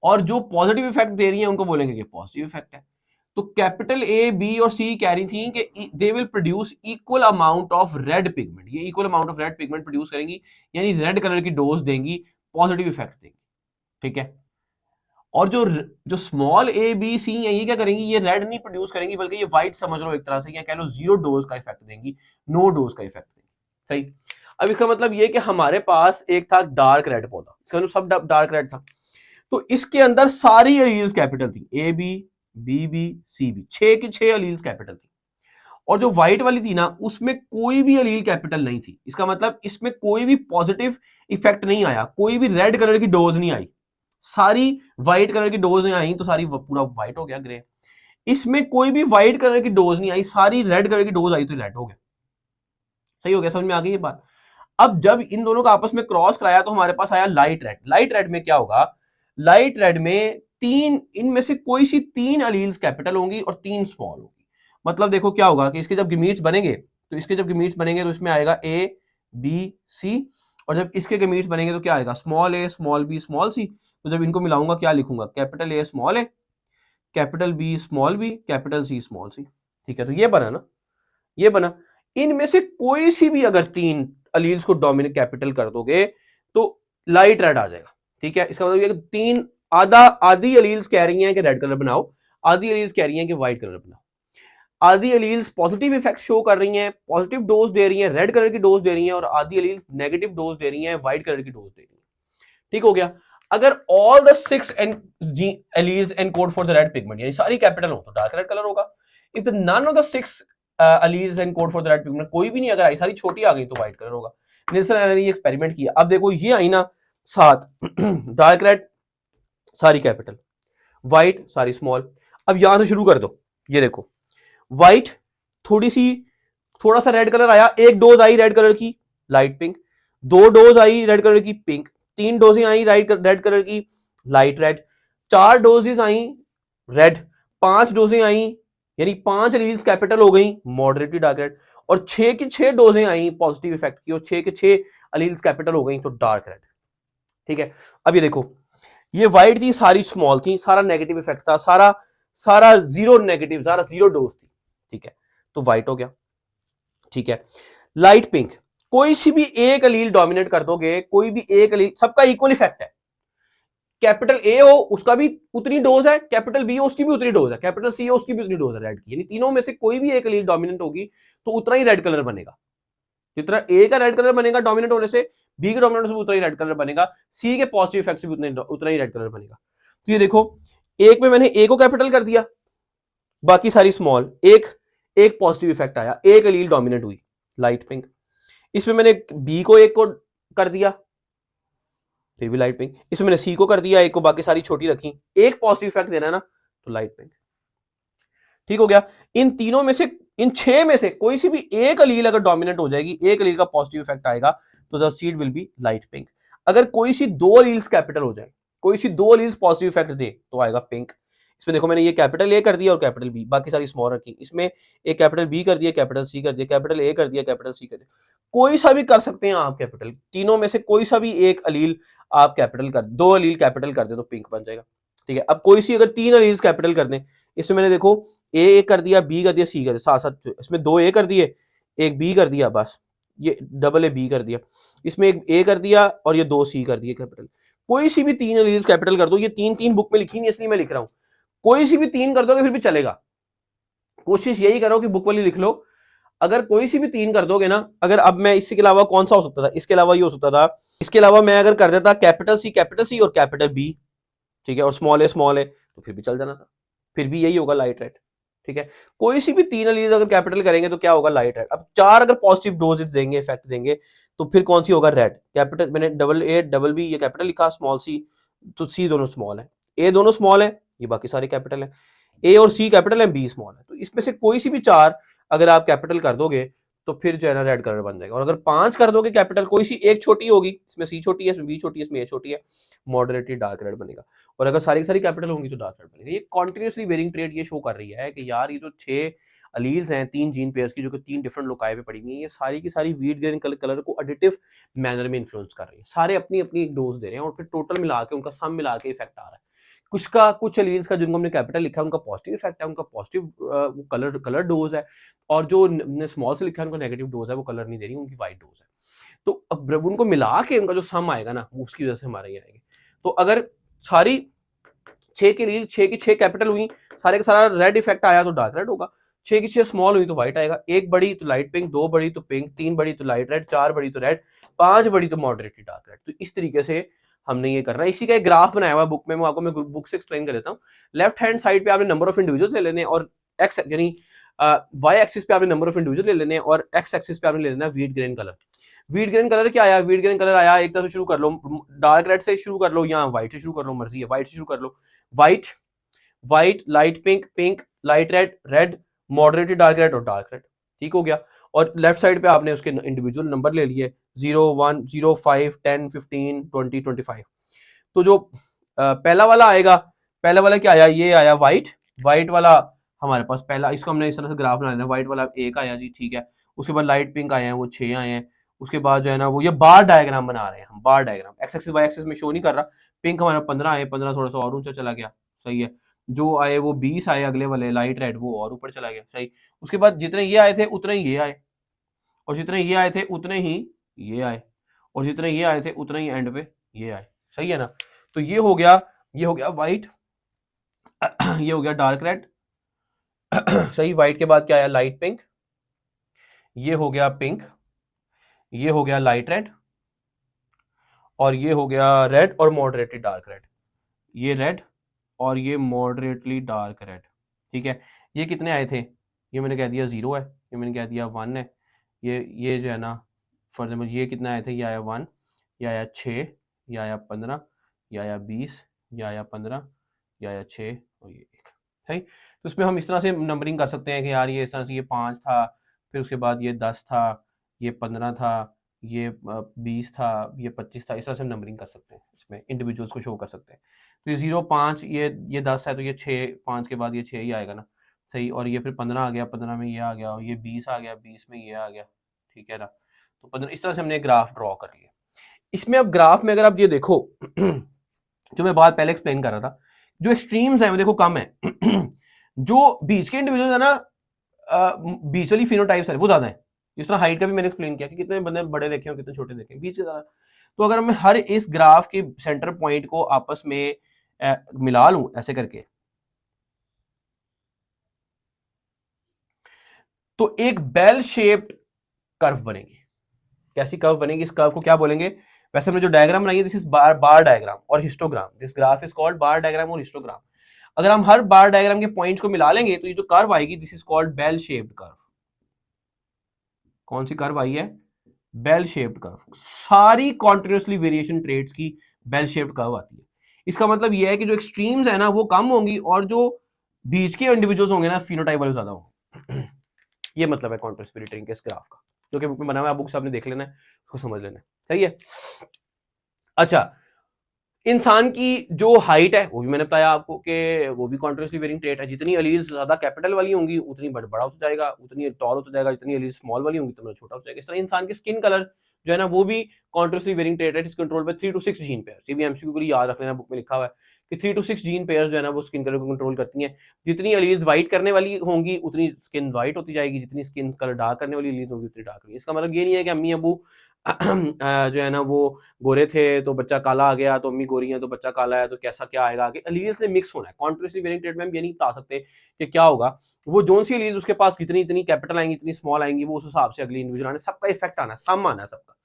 और जो पॉजिटिव इफेक्ट दे रही है उनको बोलेंगे कि पॉजिटिव इफेक्ट है। तो कैपिटल ए बी और सी कह रही थी कि they will produce equal amount of red pigment, ये equal amount of red pigment produce करेंगी, यानी रेड कलर की डोज देंगी, पॉजिटिव इफेक्ट देंगी, ठीक है। और जो स्मॉल ए बी सी है ये क्या करेंगी, ये रेड नहीं प्रोड्यूस करेंगी, बल्कि ये व्हाइट समझ लो एक तरह से, या कह लो जीरो डोज का इफेक्ट देंगी, नो डोज का इफेक्ट देंगी, सही। अब इसका मतलब ये कि हमारे पास एक था डार्क रेड पौधा, इसका मतलब सब डार्क रेड था, तो इसके अंदर सारी एलील्स कैपिटल थी, A B B B C B, 6 की 6 एलील्स कैपिटल थी। और जो व्हाइट वाली थी ना उसमें कोई भी एलील कैपिटल नहीं थी। इसका मतलब इसमें कोई भी पॉजिटिव इफेक्ट नहीं आया, कोई भी रेड कलर की डोज नहीं आई, सारी व्हाइट कलर की डोज आई तो सारी पूरा व्हाइट हो गया, ग्रे। इसमें कोई भी व्हाइट कलर की डोज नहीं आई, सारी रेड कलर की डोज आई तो रेड हो गया, सही हो गया, समझ में आ गई ये बात। अब जब इन दोनों का आपस में क्रॉस कराया तो हमारे पास आया लाइट रेड। लाइट रेड में क्या होगा, लाइट रेड में 3, इनमें से कोई सी 3 अलील्स कैपिटल होंगी और 3 स्मॉल होगी। मतलब देखो क्या होगा कि इसके जब गमीट्स बनेंगे तो इसमें आएगा ए बी सी, और जब इसके गमीट्स बनेंगे तो क्या आएगा, small a small b small c. तो जब इनको मिलाऊंगा क्या लिखूंगा, capital A small a, capital B small b, capital C small c, ठीक है। तो ये बना ना, ये बना। इनमें से कोई सी भी अगर 3 अलील्स को डोमिनेट कैपिटल कर दोगे तो लाइट रेड आ जाएगा, ठीक है। इसका मतलब ये 3 आधी अलील्स कह रही हैं कि रेड कलर बनाओ, आधी अलील्स कह रही हैं कि व्हाइट कलर बनाओ। आधी एलील्स पॉजिटिव इफेक्ट शो कर रही हैं, पॉजिटिव डोज दे रही हैं, रेड कलर की डोज दे रही हैं, और आधी एलील्स नेगेटिव डोज दे रही हैं, व्हाइट कलर की डोज दे रही हैं, ठीक हो गया। अगर all the 6 alleles encode for the red pigment, यानी सारी कैपिटल हो तो डार्क रेड कलर होगा। If the none of the 6 alleles encode for the red pigment, कोई भी नहीं अगर आई, सारी छोटी आ गई तो व्हाइट कलर होगा। नेल्सन एलन ने एक्सपेरिमेंट किया। अब देखो ये आई ना 7 डार्क रेड सारी कैपिटल, व्हाइट सारी स्मॉल। अब यहां से शुरू कर दो, ये देखो व्हाइट, थोड़ा सा रेड कलर आया, एक डोज आई रेड कलर की light pink, 2 dose I read colour की पिंक, 3 डोजें आई रेड कलर की light red, 4 doses I read, 5 डोजें आई यानी 5 एलील्स कैपिटल हो गई मॉडरेटली डार्क रेड, और 6 की 6 डोजें आई पॉजिटिव इफेक्ट की और 6 के 6 एलील्स कैपिटल हो गई तो डार्क रेड। ठीक है, अब ये देखो ये व्हाइट थी सारी स्मॉल थी, सारा नेगेटिव इफेक्ट था, सारा सारा जीरो नेगेटिव, सारा जीरो डोज थी। ठीक है, तो व्हाइट हो गया। ठीक है, लाइट पिंक, कोई सी भी एक अलील डोमिनेट कर दोगे, कोई भी एक अलील, सबका इक्वल इफेक्ट है। कैपिटल ए हो उसका भी उतनी डोज है, कैपिटल बी हो उसकी भी उतनी डोज है, कैपिटल सी हो उसकी भी उतनी डोज है रेड की, यानी तीनों में से कोई भी एक अलील डोमिनेंट होगी तो उतना ही रेड कलर बनेगा। जितना ए का रेड कलर बनेगा डोमिनेंट होने से, बी के डोमिनेंट से उतना ही रेड कलर बनेगा, सी के पॉजिटिव इफेक्ट से भी उतना ही रेड कलर बनेगा। तो ये देखो एक में मैंने ए को कैपिटल कर दिया, बाकी सारी स्मॉल, एक एक पॉजिटिव इफेक्ट आया, एक अलील डोमिनेट हुई लाइट पिंक। इसमें मैंने बी को एक को कर दिया, फिर भी लाइट पिंक। इसमें मैंने सी को कर दिया एक को, बाकी सारी छोटी रखी, एक पॉजिटिव इफेक्ट देना है ना तो लाइट पिंक। ठीक हो गया। इन तीनों में से, इन 6 में से कोई सी भी एक अलील अगर डोमिनेट हो जाएगी, एक अलील का पॉजिटिव इफेक्ट आएगा तो the seed will be light pink. अगर कोई सी 2 अलील्स कैपिटल हो जाए, कोई सी 2 अलील्स पॉजिटिव इफेक्ट दे तो आएगा पिंक। इसमें देखो मैंने ये कैपिटल ए कर दिया और कैपिटल बी, बाकी सारी स्मॉल रखी। इसमें एक कैपिटल बी कर दिया, कैपिटल सी कर दिया, कैपिटल ए कर दिया, कैपिटल सी कर दिया। कोई सा भी कर सकते हैं आप कैपिटल, तीनों में से कोई सा भी एक अलील आप कैपिटल कर, 2 अलील कैपिटल कर दे तो पिंक बन जाएगा। ठीक है, अब कोई सी अगर 3 अलील्स कैपिटल कर दें, इसमें मैंने देखो ए कर दिया, बी कर दिया, सी कर दिया, साथ साथ इसमें 2 ए कर दिए, एक बी कर दिया, बस ये डबल ए बी कर दिया। इसमें एक ए कर दिया और ये 2 सी कर दिए कैपिटल। कोई सी भी 3 अलील्स कैपिटल कर दो, ये 3 बुक में लिखी नहीं इसलिए मैं लिख रहा हूं, कोई सी भी 3 कर दोगे फिर भी चलेगा। कोशिश यही करो कि बुक वाली लिख लो। अगर कोई सी भी 3 कर दोगे ना, अगर अब मैं इसके अलावा कौन सा हो सकता था, इसके अलावा ये हो सकता था, इसके अलावा मैं अगर कर देता कैपिटल सी और कैपिटल बी, ठीक है, और स्मॉल है तो फिर भी चल जाना था, फिर भी यही होगा लाइट रेड। ठीक है, कोई सी भी 3 अलील अगर कैपिटल करेंगे तो क्या होगा लाइट रेड। अब 4 अगर पॉजिटिव डोजेस देंगे, इफेक्ट देंगे तो फिर कौन सी होगा रेड। कैपिटल मैंने डबल ए डबल बी ये कैपिटल लिखा, स्मॉल सी तो सी दोनों स्मॉल है, ए दोनों स्मॉल है, ये बाकी सारे कैपिटल है, ए और सी कैपिटल है, बी स्मॉल है। तो इसमें से कोई सी भी 4 अगर आप कैपिटल कर दोगे तो फिर जो है ना रेड कलर बन जाएगा। और अगर 5 कर दोगे कैपिटल, कोई सी एक छोटी होगी, इसमें सी छोटी है, इसमें बी छोटी है, इसमें ए छोटी है, मॉडरेटली डार्क रेड बनेगा। और अगर सारी की सारी कैपिटल होंगी तो डार्क रेड बनेगा। ये कॉन्टिन्यूसली वेरिंग ट्रेड ये शो कर रही है कि यार ये जो 6 अलील्स हैं 3 जीन पेयर्स की, जो कि 3 डिफरेंट लोकाई पे पड़ी हुई है, ये सारी की सारी वीट ग्रेन कलर को एडिटिव मैनर में इन्फ्लुएंस कर रही है। सारे अपनी अपनी एक डोज दे रहे हैं और फिर टोटल मिला के उनका सम मिला के इफेक्ट आ रहा है। कुछ अलील्स का जिनको हमने कैपिटल लिखा है उनका पॉजिटिव इफेक्ट है, उनका पॉजिटिव कलर डोज है, और जो स्मॉल से लिखा है उनका नेगेटिव डोज है, वो कलर नहीं दे रही, उनकी वाइट डोज है। तो अब उनको मिला के उनका जो सम आएगा ना उसकी वजह से हमारे ये आएंगे। तो अगर सारी 6 की रील 6 की 6 कैपिटल हुई, सारे का सारा रेड इफेक्ट आया तो डार्क रेड होगा, 6 की 6 स्मॉल हुई तो व्हाइट आएगा, 1 बड़ी तो लाइट पिंक, 2 बड़ी तो पिंक, 3 बड़ी तो लाइट रेड, 4 बड़ी तो रेड, 5 बड़ी तो मॉडरेटली डार्क रेड। तो इस तरीके से हमने ये करना है। इसी का एक ग्राफ बनाया हुआ बुक में, मैं आपको मैं बुक से एक्सप्लेन कर देता हूँ। लेफ्ट हैंड साइड पे आपने नंबर ऑफ इंडिविजुअल्स ले लेने और एक्स यानी वाई एक्सिस पे आपने नंबर ऑफ इंडिविजुअल ले लेने और एक्स एक्सिस पे आपने ले लेना wheat grain colour. Wheat grain colour क्या आया, वीट ग्रेन कलर आया, एक तरफ से शुरू कर लो, डार्क रेड से शुरू कर लो या व्हाइट से शुरू कर लो, मर्जी है, व्हाइट से शुरू कर लो। White, white, light pink, pink, light red, red, moderately dark red और डार्क रेड। ठीक हो गया। और लेफ्ट साइड पे आपने उसके इंडिविजुअल नंबर ले लिए 0, 1, 0, 5, 10, 15, 20, 25। तो जो पहला वाला आएगा, पहला वाला क्या आया, ये आया व्हाइट, व्हाइट वाला हमारे पास पहला, इसको हमने इस तरह से ग्राफ बना लेना, व्हाइट वाला 1 आया जी, ठीक है। उसके बाद लाइट पिंक आए हैं, वो 6 आए हैं। उसके बाद जो है ना वो ये बार डायग्राम बना रहे हैं हम, bar diagram X axis Y axis में शो नहीं कर रहा। पिंक हमारा 15 आए, 15 थोड़ा सा और ऊंचा चला गया, सही है। जो आए वो 20 आए अगले वाले लाइट रेड, वो और ऊपर चला गया, सही। उसके बाद जितने ये आए थे उतने ही ये आए, और जितने ये आए थे उतने ही ये आए, और जितने ये आए थे उतने ही एंड पे ये आए, सही है ना। तो ये हो गया व्हाइट, ये हो गया डार्क रेड, सही। व्हाइट के बाद क्या आया, लाइट पिंक, ये हो गया पिंक, ये हो गया लाइट रेड, और ये हो गया रेड और मॉडरेटली डार्क रेड, ये रेड और ये मॉडरेटली डार्क रेड। ठीक है, ये कितने आए थे, ये मैंने कह दिया 0 है, ये मैंने कह दिया 1 है, ये जो है ना फॉर एग्जाम्पल ये कितना आए थे, ये आया 1, ये आया 6, ये आया 15, ये आया 20, ये आया 15, ये आया 6 और ये 1, सही। तो इसमें हम इस तरह से नंबरिंग कर सकते हैं कि यार ये इस तरह से ये 5 था, फिर उसके बाद ये 10 था, ये 15 था, ये 20 था, ये 25 था, इस तरह से हम नंबरिंग कर सकते हैं, इसमें इंडिविजुअल्स को शो कर सकते हैं। तो ये 0 5 ये 10 है तो ये 6 5 के बाद ये 6 ही आएगा ना, सही। और ये फिर 15 आ गया, 15 में ये आ गया, और ये 20 आ गया, 20 में ये आ गया, ठीक है ना। तो 15 इस तरह से हमने ग्राफ ड्रॉ कर लिया। इसमें अब ग्राफ में अगर आप ये देखो जो मैं बात पहले एक्सप्लेन कर रहा था, जो एक्सट्रीम्स हैं वो देखो कम है जो बीच के इंडिविजुअल है ना, बीच वाली फिनोटाइप्स है वो ज्यादा है। जिस तरह हाइट का भी मैंने एक्सप्लेन किया कि कितने बंदे बड़े देखे और कितने छोटे देखे, बीच के ज्यादा। तो अगर मैं हर इस ग्राफ के सेंटर पॉइंट को आपस में मिला लूं ऐसे करके, तो एक बेल शेप्ड कर्व बनेगी। कैसी कर्व बनेगी? इस कर्व को क्या बोलेंगे? वैसे हमने जो डायग्राम बनाई है, दिस इज बार डायग्राम और histogram. This graph is called bar diagram और हिस्टोग्राम। अगर हम हर बार डायग्राम के पॉइंट्स को मिला लेंगे तो ये जो कर्व आएगी, this is called bell shaped curve. कौन सी कर्व आई है? Bell shaped curve. सारी कॉन्टिन्यूसली वेरिएशन ट्रेड्स की बेल शेप्ड कर्व आती है। इसका मतलब यह है कि जो एक्सट्रीम्स है ना वो कम होंगी और जो बीच के इंडिविजुअल्स होंगे ना फिनोटाइप वाले ज्यादा होंगे। ये मतलब है कॉन्टिन्यूस वेरिएटिंग के इस ग्राफ का, जो कि बुक में बना हुआ है, बुक से आपने देख लेना है, उसको समझ लेना है, सही है। अच्छा, इंसान की जो हाइट है वो भी मैंने बताया आपको कि वो भी कॉन्टिन्यूसली वेरिंग ट्रेट है। जितनी अलीज ज्यादा कैपिटल वाली होंगी उतनी बड़ा होता जाएगा, उतनी टॉल होता जाएगा। जितनी अलीज स्मॉल वाली होंगी उतना छोटा हो जाएगा। इस तरह इंसान की स्किन कलर जो है ना वो भी कॉन्टिन्यूसली वेरिंग ट्रेट है। इस कंट्रोल पे 3 to 6 जीन पेयर, ये भी एमसीक्यू के लिए याद रख लेना, बुक में लिखा हुआ है कि 3 to 6 जीन पेयर जो है ना वो स्किन कलर को कंट्रोल करती हैं। जितनी अलीज व्हाइट करने वाली होंगी उतनी स्किन व्हाइट होती जाएगी, जितनी स्किन कलर डार्क करने वाली अलीज होगी उतनी डार्क होगी। इसका मतलब ये नहीं है कि अम्मी अबू जो है ना वो गोरे थे तो बच्चा काला आ गया, तो अम्मी गोरी है तो बच्चा काला है, तो कैसा क्या आएगा आगे। अलील्स ने मिक्स होना है। कॉन्टिन्यूसली वेरिंग ट्रेट में हम ये नहीं बता सकते कि क्या होगा। वो जोन सी अलील्स उसके पास कितनी इतनी कैपिटल आएंगी, इतनी स्मॉल आएंगी, वो उस हिसाब से अगली इंडिविजुअल आने, सबका इफेक्ट आना है, सम आना है सबका,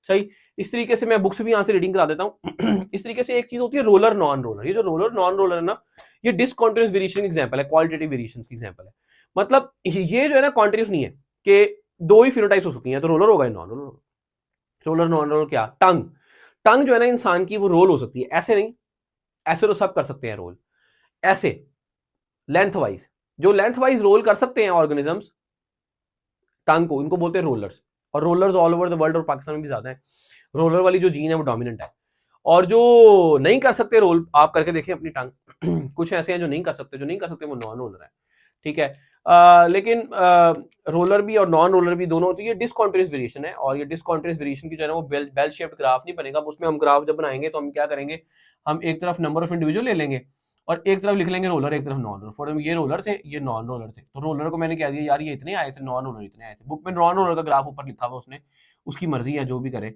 सही। इस तरीके से मैं बुक्स भी यहाँ से रीडिंग करा देता हूँ। इस तरीके से एक चीज होती है रोलर नॉन रोलर। ये जो रोलर नॉन रोलर है ना, ये डिसकॉन्टिन्यूस वेरिएशन एग्जाम्पल है, क्वालिटेटिव वेरिएशन की एग्जाम्पल है। मतलब ये जो है ना कॉन्टिन्यूस नहीं है कि दो ही फिनोटाइप्स हो सकती हैं, तो रोलर होगा non roller. Roller non roller क्या? टंग। टंग जो है ना इंसान की वो रोल हो सकती है, ऐसे नहीं, ऐसे तो सब कर सकते हैं रोल, ऐसे लेंथ वाइज। जो लेंथ वाइज रोल कर सकते हैं ऑर्गेनिजम्स टंग को, इनको बोलते हैं रोलर्स। और rollers all over the world और पाकिस्तान में भी ज्यादा है। रोलर वाली जो जीन है वो डोमिनेंट है। और जो नहीं कर सकते रोल, आप करके देखें अपनी टंग। कुछ ऐसे हैं जो नहीं कर सकते, जो नहीं कर सकते वो नॉन रोलर है, ठीक है। लेकिन रोलर भी और नॉन रोलर भी दोनों होती है। डिसकॉन्टिन्यूस वेरिएशन है, और ये डिसकॉन्टिन्यूस वेरिएशन की जो है ना वो बेल शेप्ड ग्राफ नहीं बनेगा। उसमें हम ग्राफ जब बनाएंगे तो हम क्या करेंगे, हम एक तरफ नंबर ऑफ इंडिविजुअल ले लेंगे और एक तरफ लिख लेंगे रोलर, एक तरफ नॉन रोलर। फॉर ये रोलर थे, ये नॉन रोलर थे, तो रोलर को मैंने कह दिया यार ये इतने आए थे, नॉन रोलर इतने आए थे। बुक में नॉन रोलर का ग्राफ ऊपर लिखा हुआ, उसने उसकी मर्जी है जो भी करे।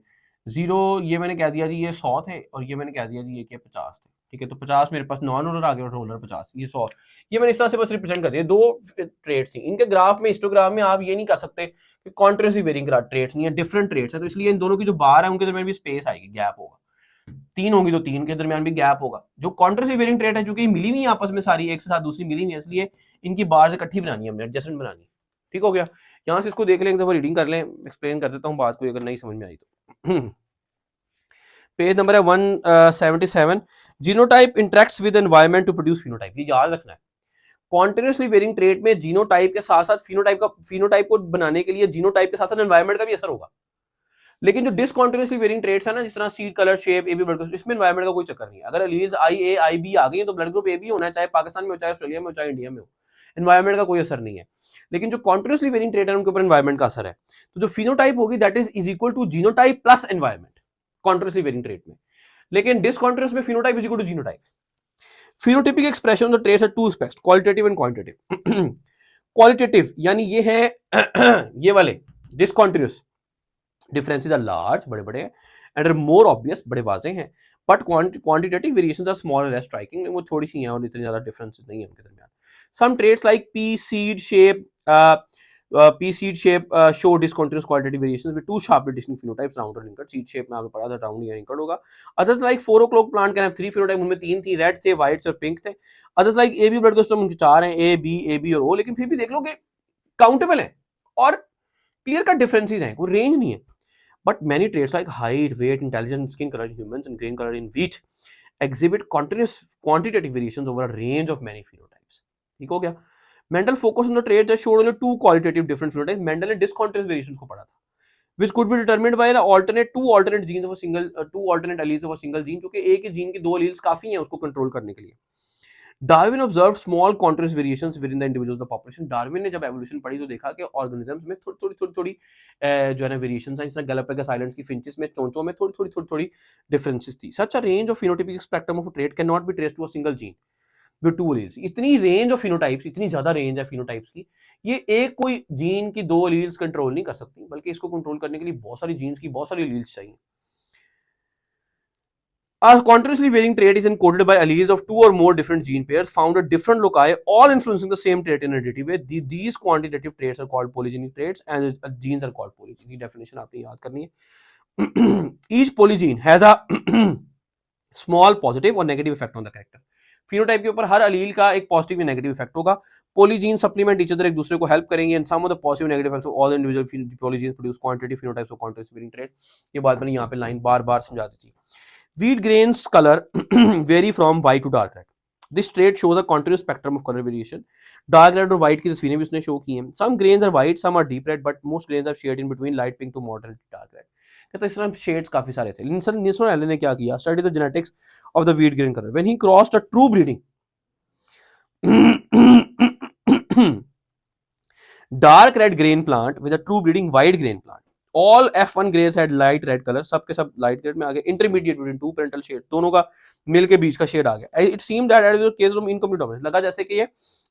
0 ये मैंने कह दिया जी ये 100 थे, और ये मैंने कह दिया जी ये क्या 50 थे, ठीक है। तो 50 मेरे पास नॉन रोलर आ गया और रोलर 50, ये 100। ये मैंने इस तरह से बस रिप्रेजेंट कर दिया। दो ट्रेड्स थी इनके ग्राफ में, हिस्टोग्राम में आप ये नहीं कर सकते कि कॉन्टिन्यूसली वेरिंग ट्रेड्स नहीं है, डिफरेंट ट्रेड्स है। तो इसलिए इन दोनों की जो बार है उनके दरमियान भी स्पेस आएगी, गैप होगा। 3 होंगी तो 3 के दरमियान भी गैप होगा। जो कॉन्टिन्यूसली वेरिंग ट्रेड है, चूंकि मिली हुई आपस में सारी, एक से साथ दूसरी मिली हुई है, इसलिए इनकी बार इकट्ठी बनानी है हमने, एडजस्टमेंट बनानी है, ठीक हो गया। यहाँ से इसको देख लें, एक दफा रीडिंग कर लें, एक्सप्लेन कर देता हूँ बात को अगर नहीं समझ में आई तो। पेज नंबर है 177। Genotype interacts with environment to produce phenotype. ये याद रखना है, कॉन्टिन्यूसली वेरिंग ट्रेट में जीनोटाइप के साथ साथ फिनोटाइप को बनाने के लिए जीनोटाइप के साथ साथ एनवायरनमेंट का भी असर होगा। लेकिन जो डिसकॉन्टिन्यूसली वेरिंग ट्रेट्स है ना, जिस तरह seed colour, shape, AB blood group, इसमें एनवायरनमेंट का कोई चक्कर नहीं है। अगर एलील्स आई ए आई बी आ गई तो ब्लड ग्रुप ए बी होना है, चाहे पाकिस्तान में हो, चाहे ऑस्ट्रेलिया में हो, चाहे इंडिया में हो, एनवायरनमेंट का कोई असर नहीं है। लेकिन जो कॉन्टिन्यूसली वेरिंग ट्रेट है उनके ऊपर एनवायरनमेंट का असर है। तो जो फिनोटाइप होगी that is equal to genotype plus environment continuously varying trait में। लेकिन डिसकॉन्टिन्यूस में phenotype is equal to genotype. Phenotypic expression of the traits are two aspects, qualitative and quantitative. Qualitative यानी ये है ये वाले डिसकॉन्टिन्यूस differences are large, बड़े बड़े हैं, and are more obvious, बड़े वाजे हैं। But quantitative variations are small and less striking, वो थोड़ी सी हैं और इतनी ज़्यादा differences नहीं है उनके दरमियान। Some traits like pea seed shape show discontinuous qualitative variations with two sharply distinct phenotypes, round और wrinkled। Seed shape में आपने पढ़ा था round या wrinkled होगा। Others like 4 o'clock plant can have 3 phenotypes, उनमें 3 थी, red थे, white और pink थे। Others like AB blood custom उनके 4 हैं, A B और O, लेकिन फिर भी देख लो कि काउंटेबल है और क्लियर कट डिफरेंसेस हैं, कोई रेंज नहीं है। But many traits like height, weight, intelligence, skin color in humans, and grain color in wheat exhibit continuous quantitative variations over a range of many phenotypes. ठीक हो गया। Mendel focus on the trait that showed only two qualitative different phenotypes. Mendel ने discontinuous variations को पढ़ा था which could be determined by the two alternate genes of a single two alternate alleles of a single gene, जो कि एक ही gene के दो alleles काफी हैं उसको कंट्रोल करने के लिए। Darwin observe small contrast variations with in the individuals of the population. Darwin ने जब एवोल्यूशन पढ़ी तो देखा कि ऑर्गेनिजम्स में थोड़ी जो है ना वेरिएशंस हैं, जैसे गैलापागोस आइलैंड्स की फिंचेस में, चोंचों में थोड़ी डिफरेंसेस थी। Such a range of phenotypic spectrum of a trait can not be traced to a single gene with two alleles. इतनी रेंज ऑफ फिनोटाइप्स, इतनी ज्यादा रेंज है फिनोटाइप्स की, ये एक कोई जीन की दो एलील्स कंट्रोल नहीं कर सकती, बल्कि इसको कंट्रोल करने के लिए बहुत सारी जीन्स की बहुत सारी एलील्स चाहिए। A continuously varying trait is encoded by alleles of two or more different gene pairs found at different loci, all influencing the same trait in a additive way. These quantitative traits are called polygenic traits, and genes are called polygenic. Definition आपने याद करनी है। Each polygene has a small positive or negative effect on the character. Phenotype के ऊपर हर अलील का एक positive या negative effect होगा। पोलीजीन सप्लीमेंट ईच अदर, एक दूसरे को हेल्प करेंगे, and sum of the positive negative effects of all individual polygenes produce quantitative phenotypes of contrast variant trait. ये बात मैंने यहाँ पे लाइन बार बार समझा दी थी। Wheat grains color vary from white to dark red. This trait shows a continuous spectrum of color variation. Dark red और white की तस्वीरें भी उसने शो की हैं। Some grains are white, some are deep red, but most grains are shaded in between light pink to moderate dark red. कहते हैं इस तरह शेड्स काफी सारे थे। निल्सन एलन ने क्या किया? Studied the genetics of the wheat grain color. When he crossed a true breeding dark red grain plant with a true breeding white grain plant. All F1 grains had light red color. सब के सब light red में आ गए। Intermediate between two parental shade, दोनों का मिल के बीच का shade आ गया। It seemed that it was a case of incomplete dominance. लगा जैसे कि ये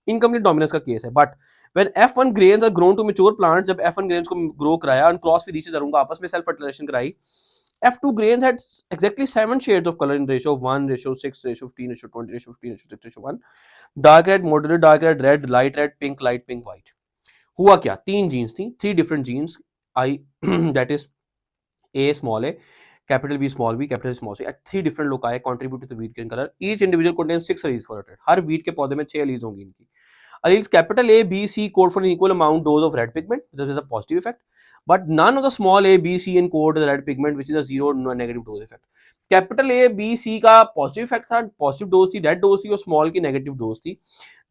incomplete dominance का केस है। But when F1 grains are grown to mature plants, जब F1 grains को grow कराया and cross with each other, उनका आपस में self fertilization कराई, F2 grains had exactly 7 shades of color in ratio of 1, ratio 6, ratio 15, ratio 20, ratio 15, ratio 6, ratio 1. Dark red, moderate dark red, red, light red, pink, white. हुआ क्या? तीन jeans थी, 3 different genes, I that is A small a, capital B small b, capital C small c, at 3 different loci contribute to the wheat grain color. Each individual contains 6 alleles for a trait. Her wheat के पौधे में 6 alleles होंगी इनकी। Alleles capital A, B, C code for an equal amount dose of red pigment, this is a positive effect, but none of the small a, B, C encode the red pigment, which is a zero negative dose effect. Capital A B C का positive effect था, positive dose थी, red dose थी, और small की negative dose थी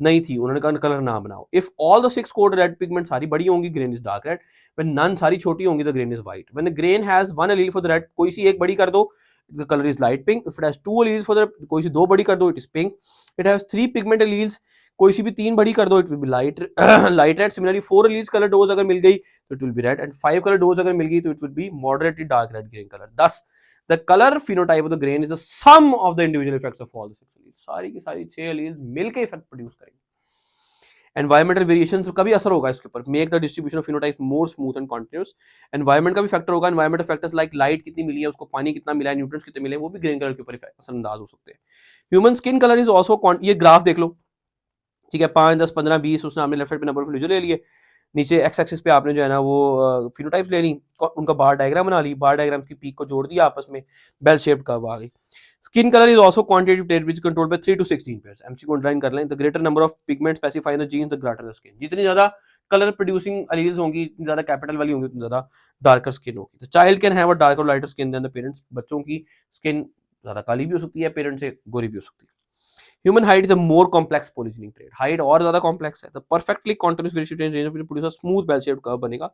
नहीं थी। उन्होंने कहा कलर ना बनाओ। If all the 6 code red pigment सारी बड़ी होंगी, grain is dark red. When none सारी छोटी होंगी, the grain is white. When grain has one allele for the red, कोई सी एक बड़ी कर दो, the colour is light pink. If it has 2 alleles for the, कोई सी 2 बड़ी कर दो, it is pink. It has 3 pigment alleles, कोई सी भी 3 बड़ी कर दो, it will be light red. Similarly 4 alleles colour dose अगर मिल गई तो it will be red, and 5 colour dose अगर मिल गई तो it will be moderately dark red green colour. Thus the color phenotype of the grain is the sum of the individual effects of all the 6 alleles. सारी की सारी 6 alleles मिलके effect produce करेंगे। Environmental variations का भी असर होगा इसके ऊपर। Make the distribution of phenotype more smooth and continuous. Environment का भी फैक्टर होगा। एनवायरमेंटल फैक्टर्स लाइक लाइट कितनी मिली है, उसको पानी कितना मिला है, न्यूट्रिएंट्स कितने मिले हैं, वो भी ग्रेन कलर के ऊपर असरअंदाज हो सकते हैं। Human skin colour is also, ये ग्राफ देख लो, ठीक है, 5, 10, 15, 20, उसने आपने लेफ्ट साइड पे नंबर ऑफ इंडिविजुअल ले लिए, नीचे एक्स एक्सिस पे आपने जो है ना वो फिनोटाइप्स ले ली, उनका बार डायग्राम बना ली, बार डायग्राम की पीक को जोड़ दिया आपस में, बेल शेप्ड कर्व आ गई। Skin colour is also quantitative trait which controlled by 3 to 6 gene pairs. MCQ underline कर लें। The greater number of pigment specify in the gene the greater the skin. जितनी ज्यादा कलर प्रोड्यूसिंग एलील्स होंगी, जितनी ज्यादा capital वाली होंगी, उतनी ज्यादा डार्कर स्किन होगी। The child can have a darker or lighter skin than the parents. बच्चों की स्किन ज्यादा काली भी हो सकती है, पेरेंट्स से गोरी भी हो सकती है। Human height is a more complex polygenic trait. Height और ज्यादा complex है। The perfectly continuous variation range will produce a smooth bell-shaped curve बनेगा।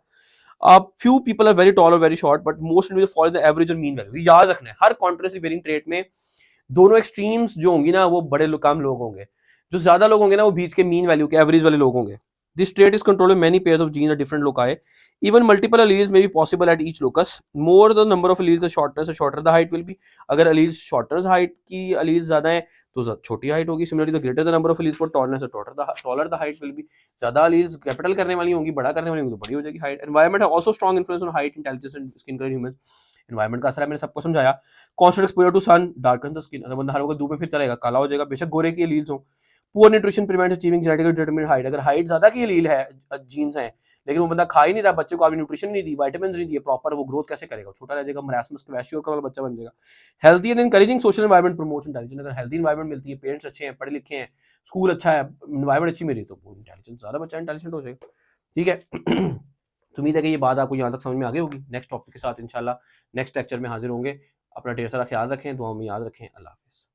Few people are very tall or very short, but most individuals fall in the average or mean value. याद रखना है, हर continuously varying trait में दोनों extremes जो होंगी ना, वो बड़े कम लोग होंगे। जो ज्यादा लोग होंगे ना, वो बीच के mean value के average वाले लोग होंगे। This trait is controlled by many pairs of genes at different loci. Even multiple alleles may be possible at each locus. More the number of alleles, the shorter the height will be. अगर alleles shorter the height की alleles ज्यादा है तो छोटी height होगी। Similarly, the greater the number of alleles for tallness, the taller the height will be. ज्यादा alleles capital करने वाली होंगी, बड़ा करने वाली होंगी, तो बड़ी हो जाएगी height. Environment has also strong influence on height, intelligence and skin color in humans. Environment का असर है, मैंने सबको समझाया। Constant exposure to sun darkens the skin. अगर बंदा हर वक्त धूप में फिर चलेगा, काला हो जाएगा, बेशक गोरे की alleles हो। Poor nutrition prevents achieving genetically determined height. अगर हाइट ज्यादा की एलील है, जीन्स हैं, लेकिन वो बंदा खा ही नहीं रहा, बच्चे को आपने न्यूट्रिशन नहीं दी, विटामिन्स नहीं दिए प्रॉपर, वो ग्रोथ कैसे करेगा? छोटा रह जाएगा, मरासमस क्वेश्चन वाला बच्चा बन जाएगा। Healthy and encouraging social environment promotes intelligence. अगर हेल्थी एनवायरनमेंट मिलती है, पेरेंट्स अच्छे हैं, पढ़े लिखे हैं, स्कूल अच्छा है, एनवायरनमेंट अच्छी मिली, तो इंटेलिजेंस ज्यादा बच्चा इंटेलिजेंट हो जाएगा। ठीक है। तो उम्मीद है कि ये बात आपको यहाँ तक समझ में आ गई होगी। नेक्स्ट टॉपिक के साथ इंशाल्लाह नेक्स्ट लेक्चर में हाजिर होंगे। अपना ढेर सारा ख्याल रखें, दुआओं में याद रखें। अल्लाह हाफिज़।